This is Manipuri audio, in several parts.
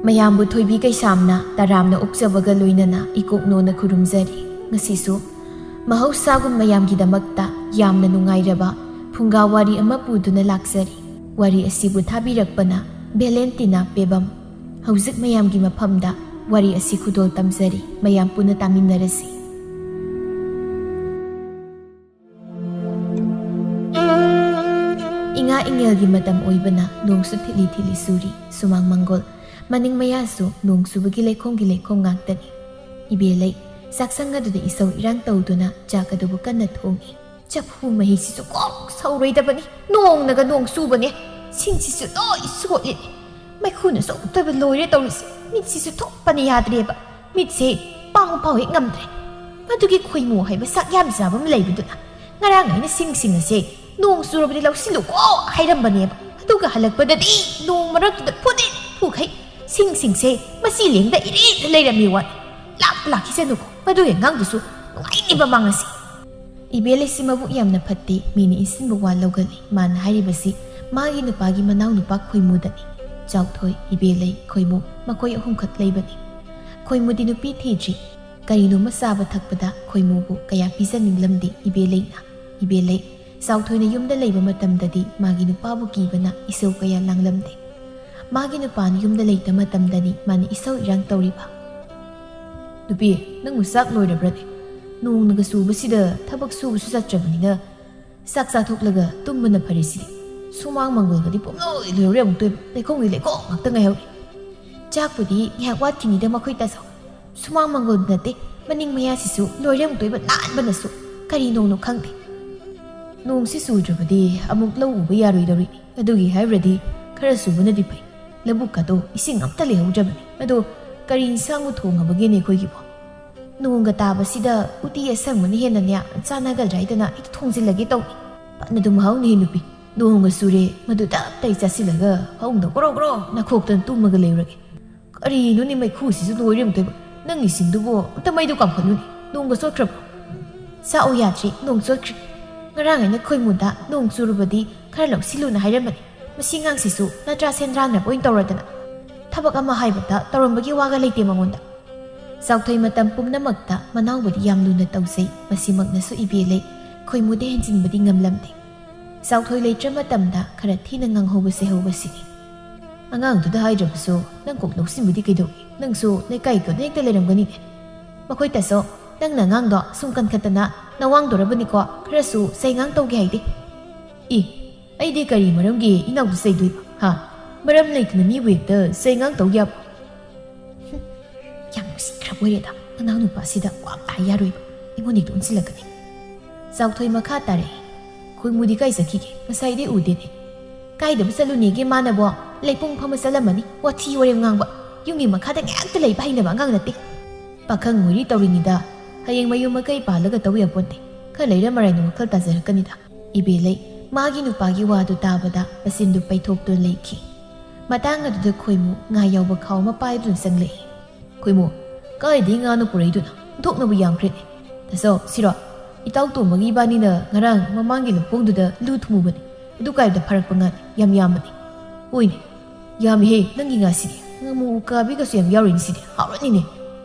ꯃꯌꯥꯝꯕꯨ ꯊꯣꯏꯕꯤ ꯀꯩꯁꯥꯝꯅ ꯇꯔꯥꯝꯅ ꯑꯣꯛꯆꯕꯒ ꯂꯣꯏꯅꯅ ꯏꯀꯣꯛꯅꯣꯅ ꯈꯨꯔꯨꯝꯖꯔꯤ ꯉꯁꯤꯁꯨ ꯃꯍꯧꯁꯥꯒꯨꯝ ꯃꯌꯥꯝꯒꯤꯗꯃꯛꯇ ꯌꯥꯝꯅ ꯅꯨꯡꯉꯥꯏꯔꯕ ꯐꯨꯡꯒꯥ ꯋꯥꯔꯤ ꯑꯃ ꯄꯨꯗꯨꯅ ꯂꯥꯛꯆꯔꯤ ꯋꯥꯔꯤ ꯑꯁꯤꯕꯨ ꯊꯥꯕꯤꯔꯛꯄꯅ ꯚꯦꯂꯦꯟꯇꯤꯅꯥ ꯄꯦꯕꯝ ꯍꯧꯖꯤꯛ ꯃꯌꯥꯝꯒꯤ ꯃꯐꯝꯗ ꯋꯥꯔꯤ ꯑꯁꯤ ꯈꯨꯗꯣꯜ ꯇꯝꯖꯔꯤ ꯃꯌꯥꯝ ꯄꯨꯟꯅ ꯇꯥꯃꯤꯟꯅꯔꯁꯤ ꯏꯉꯥ ꯏꯉꯦꯜꯒꯤ ꯃꯇꯝ ꯑꯣꯏꯕꯅ ꯅꯣꯡꯁꯨ ꯊꯤꯠꯂꯤ ꯊꯤꯠꯂꯤ ꯆꯨꯔꯤ ꯁꯨꯃꯥꯡ ꯃꯪꯒꯣꯜ ꯃꯅꯤꯡ ꯃꯌꯥꯁꯨ ꯅꯣꯡ ꯆꯨꯕꯒꯤ ꯂꯩꯈꯣꯝ ꯉꯥꯛꯇꯅꯤ ꯏꯕꯦꯂꯩ ꯆꯥꯛꯁꯪ ꯑꯗꯨꯗ ꯏꯁꯧ ꯏꯔꯥꯡ ꯇꯧꯗꯨꯅ ꯆꯥꯛ ꯑꯗꯨꯕꯨ ꯀꯟꯅ ꯊꯣꯡꯏ ꯆꯐꯨ ꯃꯍꯤꯁꯤꯁꯨ ꯀꯣꯛ ꯁꯧꯔꯣꯏꯗꯕꯅꯤ ꯅꯣꯡꯅꯒ ꯅꯣꯡ ꯆꯨꯕꯅꯦ ꯁꯤꯡꯁꯤꯁꯨ ꯂꯣꯏ ꯁꯣꯠꯂꯤꯅꯤ ꯃꯩꯈꯨꯅꯁꯨ ꯑꯃꯨꯛꯇꯕ ꯂꯣꯏꯔꯦ ꯇꯧꯔꯤꯁꯦ ꯃꯤꯠꯁꯤꯁꯨ ꯊꯣꯛꯄꯅ ꯌꯥꯗ꯭ꯔꯦꯕ ꯃꯤꯠꯁꯦ ꯄꯥꯡꯕ ꯐꯥꯎ ꯍꯦꯛ ꯉꯝꯗ꯭ꯔꯦ ꯃꯗꯨꯒꯤ ꯈꯣꯏꯃꯨ ꯍꯥꯏꯕ ꯁꯛ ꯌꯥꯝ ꯆꯥꯕ ꯑꯃ ꯂꯩꯕꯗꯨꯅ ꯉꯔꯥꯡ ꯑꯩꯅ ꯁꯤꯡ ꯑꯁꯦ ꯅꯣꯡ ꯆꯨꯔꯕꯗꯤ ꯂꯧꯁꯤꯜꯂꯨꯀꯣ ꯍꯥꯏꯔꯝꯕꯅꯦꯕ ꯑꯗꯨꯒ ꯍꯜꯂꯛꯄꯗꯗꯤ ꯅꯣꯡ ꯃꯔꯛꯇꯨꯗ ꯐꯨꯈꯩ ꯁꯤꯡꯁꯦ ꯃꯆꯤ ꯂꯦꯡꯗ ꯏꯔꯦꯗ ꯂꯩꯔꯝꯃꯤ ꯋꯥꯅꯤ ꯂꯥꯛꯈꯤꯁꯅꯨꯀꯣ ꯃꯗꯨꯒꯤ ꯑꯉꯥꯡꯗꯨꯁꯨ ꯅꯨꯡꯉꯥꯏꯅꯤꯕ ꯃꯥꯡꯉꯁꯤ ꯏꯕꯦꯂꯩꯁꯤ ꯃꯕꯨꯛ ꯌꯥꯝꯅ ꯐꯠꯇꯦ ꯃꯤꯅ ꯏꯟꯁꯤꯟꯕ ꯋꯥ ꯂꯧꯒꯜꯂꯤ ꯃꯥꯅ ꯍꯥꯏꯔꯤꯕꯁꯤ ꯃꯥꯒꯤ ꯅꯨꯄꯥꯒꯤ ꯃꯅꯥꯎ ꯅꯨꯄꯥ ꯈꯣꯏꯃꯨꯗꯅꯤ ꯆꯥꯎꯊꯣꯏ ꯏꯕꯦꯂꯩ ꯈꯣꯏꯃꯨ ꯃꯈꯣꯏ ꯑꯍꯨꯝꯈꯛ ꯂꯩꯕꯅꯤ ꯈꯣꯏꯃꯨꯗꯤ ꯅꯨꯄꯤ ꯊꯤꯗ꯭ꯔꯤ ꯀꯔꯤꯅꯣꯃ ꯆꯥꯕ ꯊꯛꯄꯗ ꯈꯣꯏꯃꯨꯕꯨ ꯀꯌꯥ ꯄꯤꯖꯅꯤꯡꯂꯝꯗꯦ ꯏꯕꯦꯂꯩ ꯆꯥꯎꯊꯣꯏꯅ ꯌꯨꯝꯗ ꯂꯩꯕ ꯃꯇꯝꯗꯗꯤ ꯃꯥꯒꯤ ꯅꯨꯄꯥꯕꯨ ꯀꯤꯕꯅ ꯏꯁꯧ ꯀꯌꯥ ꯂꯥꯡꯂꯝꯗꯦ ꯃꯥꯒꯤ ꯅꯨꯄꯥꯅ ꯌꯨꯝꯗ ꯂꯩꯇ ꯃꯇꯝꯗꯅꯤ ꯃꯥꯅ ꯏꯁꯧ ꯏꯔꯥꯡ ꯇꯧꯔꯤꯕ ꯅꯨꯄꯤ ꯅꯪꯕꯨ ꯆꯥꯛ ꯂꯣꯏꯔꯕ꯭ꯔꯅꯦ ꯅꯣꯡꯅꯒ ꯆꯨꯕꯁꯤꯗ ꯊꯕꯛ ꯁꯨꯕꯁꯨ ꯆꯠꯇ꯭ꯔꯕꯅꯤꯅ ꯆꯥꯛ ꯆꯥꯊꯣꯛꯂꯒ ꯇꯨꯝꯕꯅ ꯐꯔꯤꯁꯤꯗꯤ ꯁꯨꯃꯥꯡ ꯃꯪꯒꯣꯜꯒꯗꯤ ꯄꯨꯝꯂꯣꯏ ꯂꯣꯏꯔꯦ ꯑꯃꯨꯛꯇꯣꯏꯕ ꯂꯩꯈꯣꯝꯒꯤ ꯂꯩꯈꯣꯝ ꯉꯥꯛꯇ ꯉꯥꯏꯍꯧꯔꯤ ꯆꯥꯛꯄꯨꯗꯤ ꯉꯥꯏꯍꯥꯛ ꯋꯥꯠꯈꯤꯅꯤꯗ ꯃꯈꯣꯏ ꯇꯥꯆꯧ ꯁꯨꯃꯥꯡ ꯃꯪꯒꯣꯜ ꯅꯠꯇꯦ ꯃꯅꯤꯡ ꯃꯌꯥꯁꯤꯁꯨ ꯂꯣꯏꯔꯦ ꯑꯃꯨꯛꯇꯣꯏꯕ ꯅꯥꯟꯕꯅꯁꯨ ꯀꯔꯤ ꯅꯣꯡꯅꯣ ꯈꯪꯗꯦ ꯅꯣꯡꯁꯤ ꯆꯨꯗ꯭ꯔꯕꯗꯤ ꯑꯃꯨꯛ ꯂꯧ ꯎꯕ ꯌꯥꯔꯣꯏꯗꯧꯔꯤꯅꯤ ꯑꯗꯨꯒꯤ ꯍꯥꯏꯕ꯭ꯔꯗꯤ ꯈꯔ ꯆꯨꯕꯅꯗꯤ ꯐꯩ ꯂꯧꯕꯨꯛꯀꯗꯣ ꯏꯁꯤꯡ ꯑꯝꯇ ꯂꯩꯍꯧꯗ꯭ꯔꯕꯅꯤ ꯑꯗꯣ ꯀꯔꯤ ꯏꯟꯁꯥꯡꯕꯨ ꯊꯣꯡꯉꯕꯒꯦꯅꯦ ꯑꯩꯈꯣꯏꯒꯤꯕꯣ ꯅꯣꯡꯒ ꯇꯥꯕꯁꯤꯗ ꯎꯇꯤ ꯑꯁꯪꯕꯅ ꯍꯦꯟꯅ ꯆꯥꯟꯅꯒꯗ꯭ꯔꯥ ꯍꯥꯏꯗꯅ ꯑꯩ ꯊꯣꯡꯖꯤꯜꯂꯒꯦ ꯇꯧꯅꯤ ꯄꯠꯅꯗꯨꯝ ꯍꯥꯎꯅꯤ ꯅꯨꯄꯤ ꯅꯣꯡꯒ ꯆꯨꯔꯦ ꯃꯗꯨ ꯇꯞꯇꯩ ꯆꯥꯁꯤꯜꯂꯒ ꯐꯃꯨꯡꯗ ꯒ꯭ꯔꯣ ꯅꯥꯈꯣꯛꯇꯅ ꯇꯨꯝꯃꯒ ꯂꯩꯔꯒꯦ ꯀꯔꯤꯅꯣꯅꯦ ꯃꯩꯈꯨꯁꯤꯁꯨ ꯂꯣꯏꯔꯦ ꯑꯃꯨꯛꯇꯣꯏꯕ ꯅꯪ ꯏꯁꯤꯡꯗꯨꯕꯨ ꯑꯝꯇ ꯃꯩꯗꯨ ꯀꯥꯝꯈꯠꯂꯨꯅꯦ ꯅꯣꯡꯒ ꯆꯣꯠꯈ꯭ꯔꯕꯣ ꯆꯥꯛꯎ ꯌꯥꯗ꯭ꯔꯤ ꯅꯣꯡ ꯆꯣꯠꯈ꯭ꯔꯤ ꯉꯔꯥꯡ ꯑꯩꯅ ꯈꯣꯏꯃꯨꯗ ꯅꯣꯡ ꯆꯨꯔꯕꯗꯤ ꯈꯔ ꯂꯧꯁꯤꯜꯂꯨꯅ ꯍꯥꯏꯔꯝꯕꯅꯤ ꯃꯁꯤ ꯉꯥꯡꯁꯤꯁꯨ ꯅꯠꯇ꯭ꯔꯥ ꯁꯦꯟꯗ꯭ꯔꯥꯡꯅꯕ ꯑꯣꯏꯅ ꯇꯧꯔꯗꯅ ꯊꯕꯛ ꯑꯃ ꯍꯥꯏꯕꯗ ꯇꯧꯔꯝꯕꯒꯤ ꯋꯥꯒ ꯂꯩꯇꯦ ꯃꯉꯣꯟꯗ ꯆꯥꯎꯊꯣꯏ ꯃꯇꯝ ꯄꯨꯝꯅꯃꯛꯇ ꯃꯅꯥꯎꯕꯨꯗꯤ ꯌꯥꯝ ꯂꯨꯅ ꯇꯧꯖꯩ ꯃꯁꯤꯃꯛꯅꯁꯨ ꯏꯕꯦꯂꯩ ꯈꯣꯏꯃꯨꯗ ꯍꯦꯟꯖꯤꯟꯕꯗꯤ ꯉꯝꯂꯝꯗꯦ ꯆꯥꯎꯊꯣꯏ ꯂꯩꯇ꯭ꯔ ꯃꯇꯝꯗ ꯈꯔ ꯊꯤꯅ ꯉꯥꯡꯍꯧꯕꯁꯤꯅꯤ ꯑꯉꯥꯡꯗꯨꯗ ꯍꯥꯏꯗ꯭ꯔꯕꯁꯨ ꯅꯪ ꯀꯣꯛ ꯂꯧꯁꯤꯟꯕꯗꯤ ꯀꯩꯗꯧꯏ ꯅꯪꯁꯨ ꯂꯩꯀꯥꯏꯗꯨꯗ ꯍꯦꯛꯇ ꯂꯩꯔꯝꯒꯅꯤꯅꯦ ꯃꯈꯣꯏ ꯇꯥꯆꯧ ꯅꯪꯅ ꯑꯉꯥꯡꯗꯣ ꯁꯨꯝ ꯀꯟꯈꯠꯇꯅ ꯅꯋꯥꯡꯗꯣꯔꯕꯅꯤꯀꯣ ꯈꯔꯁꯨ ꯆꯩꯉꯥꯡ ꯇꯧꯒꯦ ꯍꯥꯏꯗꯦ ꯑꯩꯗꯤ ꯀꯔꯤ ꯃꯔꯝꯒꯤ ꯏꯅꯥꯎꯗ ꯆꯩꯗꯣꯏꯕ ꯃꯔꯝ ꯂꯩꯇꯅ ꯃꯤꯕꯨ ꯍꯦꯛꯇ ꯆꯩꯉꯥꯡ ꯇꯧ ꯌꯥꯕ ꯌꯥꯝ ꯅꯨꯡꯁꯤꯈ꯭ꯔꯕ ꯑꯣꯏꯔꯦꯗ ꯃꯅꯥꯎ ꯅꯨꯄꯥꯁꯤꯗ ꯋꯥ ꯍꯥꯏ ꯌꯥꯔꯣꯏꯕ ꯑꯩꯉꯣꯟꯗ ꯍꯦꯛꯇ ꯑꯣꯟꯁꯤꯜꯂꯛꯀꯅꯤ ꯆꯥꯎꯊꯣꯏ ꯃꯈꯥ ꯇꯥꯔꯛꯏ ꯈꯣꯏꯃꯨꯗꯤ ꯀꯥꯏ ꯆꯠꯈꯤꯒꯦ ꯉꯁꯥꯏꯗꯩ ꯎꯗꯦꯅꯦ ꯀꯥꯏꯗꯕꯨ ꯆꯠꯂꯨꯅꯦꯒꯦ ꯃꯥꯅꯕꯣ ꯂꯩꯄꯨꯡ ꯐꯝꯃ ꯆꯠꯂꯝꯃꯅꯤ ꯋꯥꯊꯤ ꯋꯥꯔꯦꯝ ꯉꯥꯡꯕ ꯌꯨꯝꯒꯤ ꯃꯈꯥꯗ ꯉꯥꯛꯇ ꯂꯩꯕ ꯍꯩꯅꯕ ꯑꯉꯥꯡ ꯅꯠꯇꯦ ꯄꯥꯈꯪ ꯑꯣꯏꯔꯤ ꯇꯧꯔꯤꯅꯤꯗ ꯍꯌꯦꯡ ꯃꯌꯨꯝ ꯃꯀꯩ ꯄꯥꯜꯂꯒ ꯇꯧ ꯌꯥꯄꯣꯟꯇꯦ ꯈꯔ ꯂꯩꯔ ꯃꯔꯥꯏꯅ ꯋꯥꯈꯜ ꯇꯥꯖꯔꯛꯀꯅꯤꯗ ꯏꯕꯦꯂꯩ ꯃꯥꯒꯤ ꯅꯨꯄꯥꯒꯤ ꯋꯥꯗꯨ ꯇꯥꯕꯗ ꯃꯆꯤꯟꯗꯨ ꯄꯩꯊꯣꯛꯇꯨꯅ ꯂꯩꯈꯤ ꯃꯇꯥꯡ ꯑꯗꯨꯗ ꯈꯣꯏꯃꯨ ꯉꯥ ꯌꯥꯎꯕ ꯈꯥꯎ ꯑꯃ ꯄꯥꯏꯗꯨꯅ ꯆꯪꯂꯛꯏ ꯈꯣꯏꯃꯨ ꯀꯥꯏꯗꯒꯤ ꯉꯥꯅꯣ ꯄꯨꯔꯛꯏꯗꯨꯅ ꯊꯣꯛꯅꯕ ꯌꯥꯝꯈ꯭ꯔꯦꯅꯦ ꯇꯥꯆꯧ ꯁꯤꯔꯣ ꯏꯇꯥꯎ ꯇꯣꯝꯕꯒꯤ ꯏꯕꯥꯅꯤꯅ ꯉꯔꯥꯡ ꯃꯃꯥꯡꯒꯤ ꯂꯧꯈꯣꯡꯗꯨꯗ ꯂꯨ ꯊꯨꯝꯃꯨꯕꯅꯤ ꯑꯗꯨ ꯀꯥꯏꯕꯗ ꯐꯥꯔꯛꯄ ꯉꯥꯅꯤ ꯌꯥꯝ ꯌꯥꯝꯕꯅꯤ ꯍꯣꯏꯅꯦ ꯌꯥꯝꯃꯤꯍꯦ ꯅꯪꯒꯤ ꯉꯥꯁꯤꯗꯤ ꯉꯥꯃꯨ ꯎꯀꯥꯕꯤꯒꯁꯨ ꯌꯥꯝ ꯌꯥꯎꯔꯤꯅꯤ ꯁꯤꯗꯤ ꯍꯥꯎꯔꯅꯤꯅꯦ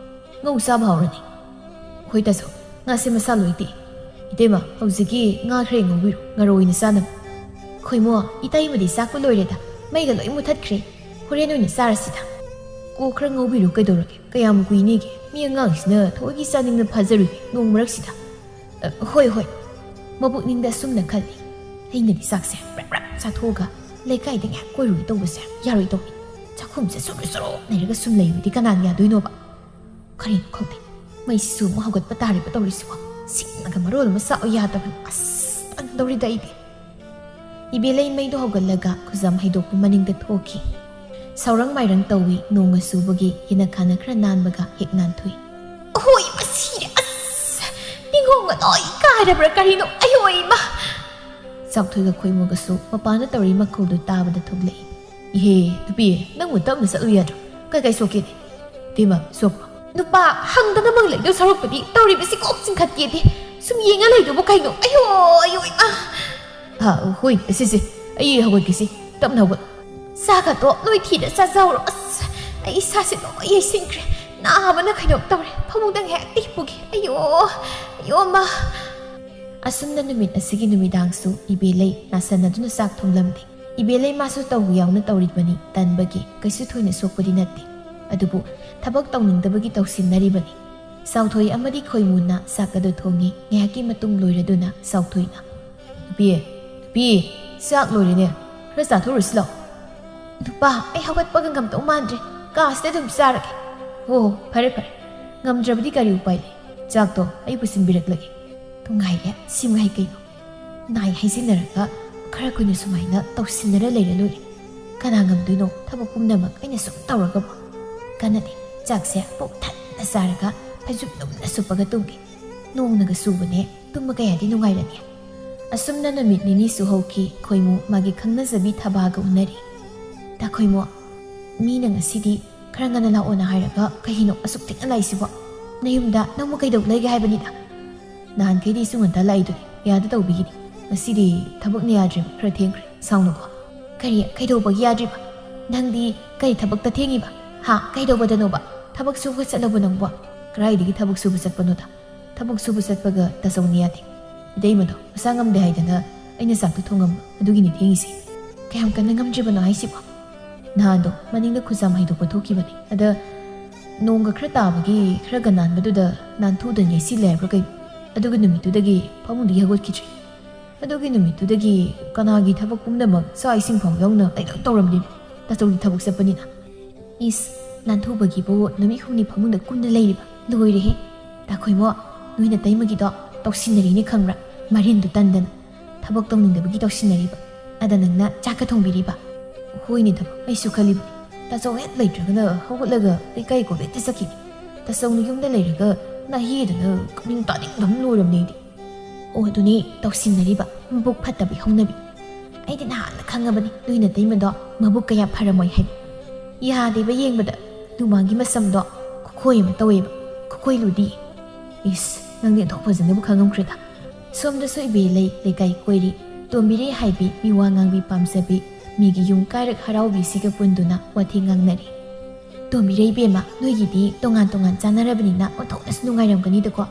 ꯉꯧ ꯆꯥꯕ ꯍꯥꯎꯔꯅꯤ ꯍꯣꯏ ꯇꯥꯆꯧ ꯉꯥꯁꯦ ꯃꯁꯥ ꯂꯣꯏꯇꯦ ꯏꯇꯩꯃ ꯍꯧꯖꯤꯛꯀꯤ ꯉꯥ ꯈꯔ ꯉꯧꯕꯤꯔꯣ ꯉꯥꯔꯣ ꯑꯣꯏꯅ ꯆꯥꯅꯕ ꯈꯣꯏꯃꯨ ꯏꯇꯩꯃꯗꯤ ꯆꯥꯛꯄ ꯂꯣꯏꯔꯦꯗ ꯃꯩꯒ ꯂꯣꯏ ꯃꯨꯊꯠꯈ꯭ꯔꯦ ꯍꯣꯔꯦꯟ ꯑꯣꯏꯅ ꯆꯥꯔꯁꯤꯗ ꯀꯣꯛ ꯈꯔ ꯉꯧꯕꯤꯔꯣ ꯀꯩꯗꯧꯔꯒꯦ ꯀꯌꯥꯝ ꯀꯨꯏꯅꯤꯒꯦ ꯃꯤ ꯑꯉꯥꯡꯁꯤꯅ ꯊꯑꯣꯏꯒꯤ ꯆꯥꯅꯤꯡꯅ ꯐꯥꯖꯔꯨꯏ ꯅꯣꯡ ꯃꯔꯛꯁꯤꯗ ꯍꯣꯏ ꯃꯕꯨꯛꯅꯤꯡꯗ ꯑꯁꯨꯝꯅ ꯈꯜꯂꯤ ꯑꯩꯅꯗꯤ ꯆꯥꯛꯁꯦ ꯕ꯭ꯔꯛ ꯆꯥꯊꯣꯛꯑꯒ ꯂꯩꯀꯥꯏꯗ ꯉꯥꯏꯍꯥꯛ ꯀꯣꯏꯔꯨꯒꯦ ꯇꯧꯕꯁꯦ ꯌꯥꯔꯣꯏꯗꯧꯅꯤ ꯆꯥꯛꯈꯨꯝꯁꯦ ꯆꯨꯔꯣ ꯂꯩꯔꯒ ꯁꯨꯝ ꯂꯩꯕꯗꯤ ꯀꯅꯥꯅ ꯌꯥꯗꯣꯏꯅꯣꯕ ꯀꯔꯤꯅꯣ ꯈꯪꯗꯦ ꯃꯩꯁꯤꯁꯨ ꯑꯃꯨꯛ ꯍꯧꯒꯠꯄ ꯇꯥꯔꯤꯕ ꯇꯧꯔꯤꯁꯤꯕꯣ ꯁꯤꯡꯅꯒ ꯃꯔꯣꯜ ꯑꯃ ꯆꯥꯛꯑꯣ ꯌꯥꯗꯕꯅꯤ ꯑꯁ ꯇꯟꯗꯧꯔꯤꯗ ꯑꯩꯗꯤ ꯏꯕꯦꯂꯩ ꯃꯩꯗꯣ ꯍꯧꯒꯠꯂꯒ ꯈꯨꯖꯝ ꯍꯩꯗꯣꯛꯄ ꯃꯅꯤꯡꯗ ꯊꯣꯛꯈꯤ ꯁꯧꯔꯪ ꯃꯥꯏꯔꯪ ꯇꯧꯏ ꯅꯣꯡꯒ ꯆꯨꯕꯒꯤ ꯌꯦꯅꯈꯥꯅ ꯈꯔ ꯅꯥꯟꯕꯒ ꯍꯦꯛ ꯅꯥꯟꯊꯣꯏ ꯑꯍꯣꯏ ꯃꯁꯤꯔꯦ ꯑꯁ ꯅꯤꯡꯒꯣꯡꯒ ꯂꯣꯏ ꯀꯥꯏꯔꯕ꯭ꯔꯥ ꯀꯔꯤꯅꯣ ꯑꯌꯣꯏ ꯏꯃꯥ ꯆꯥꯎꯊꯣꯏꯒ ꯈꯣꯏꯃꯨꯒꯁꯨ ꯃꯄꯥꯅ ꯇꯧꯔꯤ ꯃꯈꯣꯜꯗꯨ ꯇꯥꯕꯗ ꯊꯣꯛꯂꯛꯏ ꯏꯍꯦ ꯅꯨꯄꯤ ꯅꯪꯕꯨ ꯇꯞꯅ ꯆꯠꯂꯨ ꯌꯥꯗ꯭ꯔꯣ ꯀꯩ ꯁꯣꯛꯀꯦꯗꯤ ꯇꯤꯃ ꯁꯣꯛꯄ꯭ꯔꯣ ꯅꯨꯄꯥ ꯍꯪꯗꯅꯃꯛ ꯂꯩꯗꯧ ꯁꯔꯨꯛꯄꯗꯤ ꯇꯧꯔꯤꯕꯁꯤ ꯀꯣꯛ ꯆꯤꯡꯈꯠꯀꯦꯗꯤ ꯁꯨꯝ ꯌꯦꯡꯉ ꯂꯩꯗꯨꯕꯨ ꯀꯩꯅꯣ ꯑꯌꯣ ꯏꯃꯥ ꯍꯣꯏ ꯑꯁꯤꯁꯦ ꯑꯩ ꯍꯧꯒꯠꯀꯦꯁꯤ ꯇꯞꯅ ꯍꯧꯒꯠ ꯆꯥꯒꯗꯣ ꯅꯣꯏ ꯊꯤꯔ ꯆꯥꯖꯧꯔꯣ ꯑꯁ ꯑꯩ ꯏꯁꯥꯁꯦ ꯂꯣꯏ ꯌꯩꯁꯤꯟꯈ꯭ꯔꯦ ꯅꯥꯕꯅ ꯀꯩꯅꯣꯝ ꯇꯧꯔꯦ ꯐꯃꯨꯡꯗ ꯉꯥꯏꯍꯥꯛ ꯇꯤꯞꯄꯨꯒꯦ ꯑꯌꯣ ꯑꯃ ꯑꯁꯨꯝꯅ ꯅꯨꯃꯤꯠ ꯑꯁꯤꯒꯤ ꯅꯨꯃꯤꯗꯥꯡꯁꯨ ꯏꯕꯦꯂꯩ ꯅꯥꯁꯟꯅꯗꯨꯅ ꯆꯥꯛ ꯊꯣꯡꯂꯝꯗꯦ ꯏꯕꯦꯂꯩ ꯃꯥꯁꯨ ꯇꯧꯕ ꯌꯥꯎꯅ ꯇꯧꯔꯤꯕꯅꯤ ꯇꯟꯕꯒꯤ ꯀꯩꯁꯨ ꯊꯣꯏꯅ ꯁꯣꯛꯄꯗꯤ ꯅꯠꯇꯦ ꯑꯗꯨꯕꯨ ꯊꯕꯛ ꯇꯧꯅꯤꯡꯗꯕꯒꯤ ꯇꯧꯁꯤꯟꯅꯔꯤꯕꯅꯤ ꯁꯥꯎꯊꯣꯏ ꯑꯃꯗꯤ ꯈꯣꯏꯃꯨꯅ ꯆꯥꯛ ꯑꯗꯨ ꯊꯣꯡꯉꯤ ꯉꯥꯏꯍꯥꯛꯀꯤ ꯃꯇꯨꯡ ꯂꯣꯏꯔꯗꯨꯅ ꯁꯥꯎꯊꯣꯏꯅ ꯅꯨꯄꯤ ꯆꯥꯛ ꯂꯣꯏꯔꯦꯅꯦ ꯈꯔ ꯆꯥꯊꯣꯛꯎꯔꯁꯤ ꯂꯥꯎ ꯅꯨꯄꯥ ꯑꯩ ꯍꯧꯒꯠꯄꯒ ꯉꯝꯗꯧ ꯃꯥꯟꯗ꯭ꯔꯦ ꯀꯥꯁꯤꯗ ꯑꯗꯨꯝ ꯆꯥꯔꯒꯦ ꯍꯣ ꯐꯔꯦ ꯉꯝꯗ꯭ꯔꯕꯗꯤ ꯀꯔꯤ ꯎꯄꯥꯏ ꯂꯩ ꯆꯥꯛꯇꯣ ꯑꯩ ꯄꯨꯁꯤꯟꯕꯤꯔꯛꯂꯒꯦ ꯅꯨꯡꯉꯥꯏꯔꯦ ꯁꯤꯃꯉꯥꯏ ꯀꯩꯅꯣ ꯅꯥꯏ ꯍꯩꯖꯤꯟꯅꯔꯒ ꯈꯔ ꯀꯨꯏꯅ ꯁꯨꯃꯥꯏꯅ ꯇꯧꯁꯤꯟꯅꯔ ꯂꯩꯔ ꯂꯣꯏꯔꯦ ꯀꯅꯥ ꯉꯝꯗꯣꯏꯅꯣ ꯊꯕꯛ ꯄꯨꯝꯅꯃꯛ ꯑꯩꯅ ꯁꯨꯝ ꯇꯧꯔꯒꯕꯣ ꯀꯥꯟꯅꯗꯦ ꯆꯥꯛꯁꯦ ꯄꯨꯛ ꯊꯟꯅ ꯆꯥꯔꯒ ꯐꯩꯖꯨꯞ ꯂꯨꯝꯅ ꯁꯨꯞꯄꯒ ꯇꯨꯝꯒꯦ ꯅꯣꯡꯅꯒ ꯆꯨꯕꯅꯦ ꯇꯨꯝꯕ ꯀꯌꯥꯗꯤ ꯅꯨꯡꯉꯥꯏꯔꯅꯤ ꯑꯁꯨꯝꯅ ꯅꯨꯃꯤꯠ ꯅꯤꯅꯤꯁꯨ ꯍꯧꯈꯤ ꯈꯣꯏꯃꯨ ꯃꯥꯒꯤ ꯈꯪꯅꯖꯕꯤ ꯊꯕꯥꯒ ꯎꯅꯔꯤ ꯇꯥ ꯈꯣꯏꯃꯨ ꯃꯤꯅ ꯉꯁꯤꯗꯤ ꯈꯔ ꯉꯟꯅ ꯂꯥꯛꯑꯣꯅ ꯍꯥꯏꯔꯒ ꯀꯩꯒꯤꯅꯣ ꯑꯁꯨꯛ ꯊꯦꯡꯅ ꯂꯥꯛꯏꯁꯤꯕꯣ ꯅꯌꯨꯝꯗ ꯅꯪꯕꯨ ꯀꯩꯗꯧ ꯂꯩꯒꯦ ꯍꯥꯏꯕꯅꯤꯗ ꯅꯍꯥꯟꯈꯩꯗꯤ ꯁꯨꯝ ꯉꯟꯇꯥ ꯂꯥꯛꯏꯗꯨꯅꯤ ꯌꯥꯗ ꯇꯧꯕꯤꯒꯤꯅꯤ ꯉꯁꯤꯗꯤ ꯊꯕꯛꯅ ꯌꯥꯗ꯭ꯔꯤꯕ ꯈꯔ ꯊꯦꯡꯈ꯭ꯔꯦ ꯁꯥꯎꯅꯨꯀꯣ ꯀꯩꯗꯧꯕꯒꯤ ꯌꯥꯗ꯭ꯔꯤꯕ ꯅꯪꯗꯤ ꯀꯩ ꯊꯕꯛꯇ ꯊꯦꯡꯉꯤꯕ ꯀꯩꯗꯧꯕꯗꯅꯣꯕ ꯊꯕꯛ ꯁꯨꯕ ꯆꯠꯂꯕ ꯅꯪꯕꯣ ꯀꯗꯥꯏꯗꯒꯤ ꯊꯕꯛ ꯁꯨꯕ ꯆꯠꯄꯅꯣꯗ ꯊꯕꯛ ꯁꯨꯕ ꯆꯠꯄꯒ ꯇꯥꯆꯧꯅ ꯌꯥꯗꯦ ꯏꯇꯩꯃꯗꯣ ꯃꯁꯥ ꯉꯝꯗꯦ ꯍꯥꯏꯗꯅ ꯑꯩꯅ ꯆꯥꯛꯇꯣ ꯊꯣꯡꯉꯝꯕ ꯑꯗꯨꯒꯤꯅꯤ ꯊꯦꯡꯉꯤꯁꯦ ꯀꯌꯥꯝ ꯀꯟꯅ ꯉꯝꯗ꯭ꯔꯤꯕꯅꯣ ꯍꯥꯏꯁꯤꯕꯣ ꯅꯍꯥꯟꯗꯣ ꯃꯅꯤꯡꯗ ꯈꯨꯖꯥꯝ ꯍꯩꯗꯣꯛꯄ ꯊꯣꯛꯈꯤꯕꯅꯤ ꯑꯗ ꯅꯣꯡꯒ ꯈꯔ ꯇꯥꯕꯒꯤ ꯈꯔꯒ ꯅꯥꯟꯕꯗꯨꯗ ꯅꯥꯟꯊꯨꯗꯅ ꯌꯩꯁꯤꯜꯂꯦ ꯍꯥꯏꯕ꯭ꯔꯥ ꯀꯩꯅꯣ ꯑꯗꯨꯒꯤ ꯅꯨꯃꯤꯠꯇꯨꯗꯒꯤ ꯐꯃꯨꯡꯗꯒꯤ ꯍꯧꯒꯠꯈꯤꯗ꯭ꯔꯤ ꯑꯗꯨꯒꯤ ꯅꯨꯃꯤꯠꯇꯨꯗꯒꯤ ꯀꯅꯥꯒꯤ ꯊꯕꯛ ꯄꯨꯝꯅꯃꯛ ꯆꯥꯛ ꯏꯁꯤꯡ ꯐꯥꯎ ꯌꯥꯎꯅ ꯑꯩ ꯂꯣꯏ ꯇꯧꯔꯝꯂꯤ ꯇꯥꯆꯧꯗꯤ ꯊꯕꯛ ꯆꯠꯄꯅꯤꯅ ꯏꯁ ꯅꯥꯟꯊꯨꯕꯒꯤꯕꯨ ꯅꯨꯃꯤꯠ ꯍꯨꯝꯅꯤ ꯐꯃꯨꯡꯗ ꯀꯨꯟꯅ ꯂꯩꯔꯤꯕ ꯂꯣꯏꯔꯦꯍꯦ ꯇꯥꯈꯣꯏꯃꯣ ꯅꯣꯏꯅ ꯇꯩꯃꯒꯤꯗꯣ ꯇꯧꯁꯤꯟꯅꯔꯤꯅꯤ ꯈꯪꯕ꯭ꯔꯥ ꯃꯔꯤꯟꯗꯨ ꯇꯟꯗꯅ ꯊꯕꯛ ꯇꯧꯅꯤꯡꯗꯕꯒꯤ ꯇꯧꯁꯤꯟꯅꯔꯤꯕ ꯑꯗ ꯅꯪꯅ ꯆꯥꯛꯀ ꯊꯣꯡꯕꯤꯔꯤꯕ ꯍꯣꯏꯅꯤ ꯊꯕꯛ ꯑꯩꯁꯨ ꯈꯜꯂꯤꯕꯅꯤ ꯇꯥꯆꯧ ꯍꯦꯛ ꯂꯩꯇ꯭ꯔꯒꯅ ꯍꯧꯒꯠꯂꯒ ꯂꯩꯀꯥꯏ ꯀꯣꯕꯦꯛꯇ ꯆꯠꯈꯤꯅꯤ ꯇꯥꯆꯧꯅ ꯌꯨꯝꯗ ꯂꯩꯔꯒ ꯅꯥꯍꯦꯗꯅ ꯀꯞꯅꯤꯡ ꯇꯥꯅꯤꯡꯗꯕ ꯂꯣꯏꯔꯝꯅꯦ ꯑꯩꯗꯤ ꯑꯣ ꯑꯗꯨꯅꯤ ꯇꯧꯁꯤꯟꯅꯔꯤꯕ ꯃꯕꯨꯛ ꯐꯠꯇꯕꯤ ꯍꯧꯅꯕꯤ ꯑꯩꯗꯤ ꯅꯍꯥꯟꯅ ꯈꯪꯉꯕꯅꯤ ꯅꯣꯏꯅ ꯇꯩꯃꯗꯣ ꯃꯕꯨꯛ ꯀꯌꯥ ꯐꯔꯝꯃꯣꯏ ꯍꯥꯏꯕ ꯌꯥꯗꯦꯕ ꯌꯦꯡꯕꯗ ꯂꯨꯃꯥꯡꯒꯤ ꯃꯁꯝꯗꯣ ꯈꯨꯈꯣꯏ ꯑꯃ ꯇꯧꯋꯦꯕ ꯈꯨꯈꯣꯏ ꯂꯨꯗꯤ ꯏꯁ ꯅꯪꯗꯤ ꯑꯟꯊꯣꯛ ꯐꯖꯅꯕꯨ ꯈꯪꯉꯝꯈ꯭ꯔꯦꯗ ꯁꯣꯝꯗꯁꯨ ꯏꯕꯦꯂꯩ ꯂꯩꯀꯥꯏ ꯀꯣꯏꯔꯤ ꯇꯣꯝꯕꯤꯔꯦ ꯍꯥꯏꯕꯤ ꯃꯤꯋꯥ ꯉꯥꯡꯕꯤ ꯄꯥꯝꯖꯕꯤ ꯃꯤꯒꯤ ꯌꯨꯝ ꯀꯥꯏꯔꯛ ꯍꯔꯥꯎꯕꯤꯁꯤꯒ ꯄꯨꯟꯗꯨꯅ ꯋꯥꯊꯤ ꯉꯥꯡꯅꯔꯤ ꯇꯣꯝꯕꯤꯔꯦ ꯏꯕꯦꯝꯃ ꯅꯣꯏꯒꯤꯗꯤ ꯇꯣꯉꯥꯟ ꯆꯥꯅꯔꯕꯅꯤꯅ ꯑꯣꯟꯊꯣꯛꯅꯁꯨ ꯅꯨꯡꯉꯥꯏꯔꯝꯒꯅꯤꯗꯀꯣ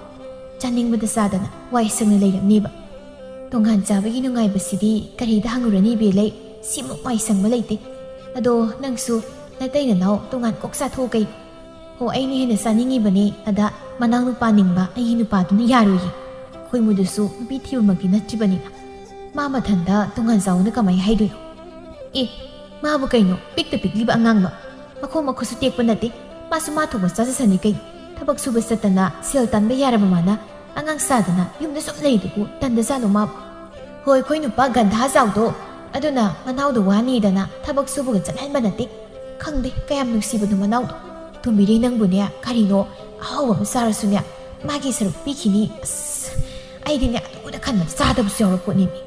ꯆꯥꯅꯤꯡꯕꯗ ꯆꯥꯗꯅ ꯋꯥꯏ ꯁꯪꯅ ꯂꯩꯔꯝꯅꯦꯕ ꯇꯣꯉꯥꯟ ꯆꯥꯕꯒꯤ ꯅꯨꯡꯉꯥꯏꯕꯁꯤꯗꯤ ꯀꯔꯤꯗ ꯍꯪꯉꯨꯔꯅꯤ ꯏꯕꯦꯂꯩ ꯁꯤꯃꯨꯛ ꯋꯥꯏ ꯁꯪꯕ ꯂꯩꯇꯦ ꯑꯗꯣ ꯅꯪꯁꯨ ꯅꯇꯩ ꯅꯅꯥꯎ ꯇꯣꯉꯥꯟ ꯀꯣꯛ ꯆꯥꯊꯣꯛꯎ ꯀꯩ ꯍꯣ ꯑꯩꯅ ꯍꯦꯟꯅ ꯆꯥꯅꯤꯡꯉꯤꯕꯅꯦ ꯑꯗ ꯃꯅꯥꯎ ꯅꯨꯄꯥ ꯅꯤꯡꯕ ꯑꯩꯒꯤ ꯅꯨꯄꯥꯗꯨꯅ ꯌꯥꯔꯣꯏꯌꯦ ꯈꯣꯏꯃꯨꯗꯨꯁꯨ ꯅꯨꯄꯤ ꯊꯤꯕꯃꯛꯇꯤ ꯅꯠꯇ꯭ꯔꯤꯕꯅꯤꯅ ꯃꯥ ꯃꯊꯟꯇ ꯇꯣꯉꯥꯟ ꯆꯥꯎꯅ ꯀꯃꯥꯏꯅ ꯍꯥꯏꯗꯣꯏꯅꯣ ꯃꯥꯕꯨ ꯀꯩꯅꯣ ꯄꯤꯛꯇ ꯄꯤꯛꯂꯤꯕ ꯑꯉꯥꯡꯂꯣ ꯃꯈꯣꯡ ꯃꯈꯨꯠꯁꯨ ꯇꯦꯛꯄ ꯅꯠꯇꯦ ꯃꯥꯁꯨ ꯃꯥ ꯊꯣꯛꯄ ꯆꯥꯖꯁꯅꯤ ꯀꯩꯅꯣ ꯊꯕꯛ ꯁꯨꯕ ꯆꯠꯇꯅ ꯁꯦꯜ ꯇꯥꯟꯕ ꯌꯥꯔꯕ ꯃꯥꯅ ꯑꯉꯥꯡ ꯁꯥꯗꯅ ꯌꯨꯝꯗ ꯁꯨꯝ ꯂꯩꯗꯨꯕꯨ ꯇꯟꯗꯖꯥꯠꯂꯣ ꯃꯥꯕꯨ ꯍꯣꯏ ꯑꯩꯈꯣꯏ ꯅꯨꯄꯥ ꯒꯟꯙꯥ ꯆꯥꯎꯗꯣ ꯑꯗꯨꯅ ꯃꯅꯥꯎꯗꯣ ꯋꯥꯅꯤꯗꯅ ꯊꯕꯛ ꯁꯨꯕꯒ ꯆꯠꯍꯟꯕ ꯅꯠꯇꯦ ꯈꯪꯗꯦ ꯀꯌꯥꯝ ꯅꯨꯡꯁꯤꯕꯅꯣ ꯃꯅꯥꯎꯗꯣ ꯇꯣꯝꯕꯤꯔꯦ ꯅꯪꯕꯨꯅꯦ ꯀꯔꯤꯅꯣ ꯑꯍꯥꯎꯕ ꯑꯃ ꯆꯥꯔꯁꯨꯅꯦ ꯃꯥꯒꯤ ꯁꯔꯨꯛ ꯄꯤꯈꯤꯅꯤ ꯑꯁ ꯑꯩꯗꯤꯅꯦ ꯑꯗꯨꯗ ꯈꯟꯕꯗ ꯆꯥꯗꯕꯁꯨ ꯌꯥꯎꯔꯛꯄꯣꯠꯅꯦꯃꯤ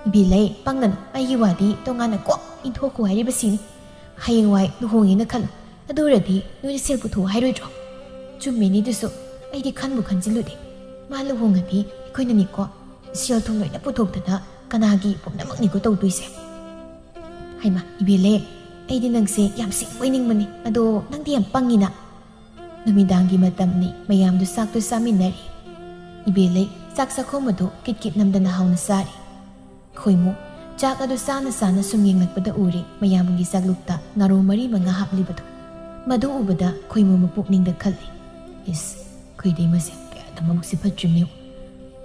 ꯏꯕꯦꯂꯩ ꯄꯪꯒꯅꯨ ꯑꯩꯒꯤ ꯋꯥꯗꯤ ꯇꯣꯉꯥꯟꯅ ꯀꯣꯛ ꯏꯟꯊꯣꯛꯈꯣ ꯍꯥꯏꯔꯤꯕꯁꯤꯅꯤ ꯍꯌꯦꯡꯋꯥꯏ ꯂꯨꯍꯣꯡꯉꯦꯅ ꯈꯜꯂꯨ ꯑꯗꯨ ꯑꯣꯏꯔꯗꯤ ꯅꯣꯏꯅ ꯁꯦꯜ ꯄꯨꯊꯣꯛ ꯍꯥꯏꯔꯣꯏꯗ꯭ꯔꯣ ꯆꯨꯝꯃꯤꯅꯤꯗꯨꯁꯨ ꯑꯩꯗꯤ ꯈꯟꯕꯨ ꯈꯟꯖꯤꯜꯂꯨꯗꯦ ꯃꯥ ꯂꯨꯍꯣꯡꯉꯗꯤ ꯑꯩꯈꯣꯏꯅꯅꯤꯀꯣ ꯁꯦꯜ ꯊꯨꯝ ꯂꯣꯏꯅ ꯄꯨꯊꯣꯛꯇꯅ ꯀꯅꯥꯒꯤ ꯄꯨꯝꯅꯃꯛꯅꯤꯀꯣ ꯇꯧꯗꯣꯏꯁꯦ ꯍꯩꯃꯥ ꯏꯕꯦꯂꯩ ꯑꯩꯗꯤ ꯅꯪꯁꯦ ꯌꯥꯝ ꯁꯤꯡꯕꯣꯏꯅꯤꯡꯕꯅꯤ ꯑꯗꯣ ꯅꯪꯗꯤ ꯌꯥꯝ ꯄꯪꯉꯤꯅ ꯅꯨꯃꯤꯗꯥꯡꯒꯤ ꯃꯇꯝꯅꯤ ꯃꯌꯥꯝꯗꯨ ꯆꯥꯛꯇꯨ ꯆꯥꯃꯤꯟꯅꯔꯤ ꯏꯕꯦꯂꯩ ꯆꯥꯛ ꯆꯥꯈꯣꯝ ꯑꯗꯨ ꯀꯤꯠ ꯅꯝꯗꯅ ꯍꯥꯎꯅ ꯆꯥꯔꯤ ꯈꯣꯏꯃꯨ ꯆꯥꯛ ꯑꯗꯨ ꯆꯥꯅ ꯁꯨꯝ ꯌꯦꯡꯂꯛꯄꯗ ꯎꯔꯤ ꯃꯌꯥꯝꯒꯤ ꯆꯥꯛꯂꯨꯛꯇ ꯉꯥꯔꯧ 4-5 ꯍꯥꯞꯂꯤꯕꯗꯣ ꯃꯗꯨ ꯎꯕꯗ ꯈꯣꯏꯃꯨ ꯃꯄꯨꯛꯅꯤꯡꯗ ꯈꯜꯂꯤ ꯏꯁ ꯈꯣꯏꯗꯩꯃꯁꯦ ꯀꯌꯥꯗ ꯃꯕꯨꯛꯁꯦ ꯐꯠꯇ꯭ꯔꯤꯕꯅꯤ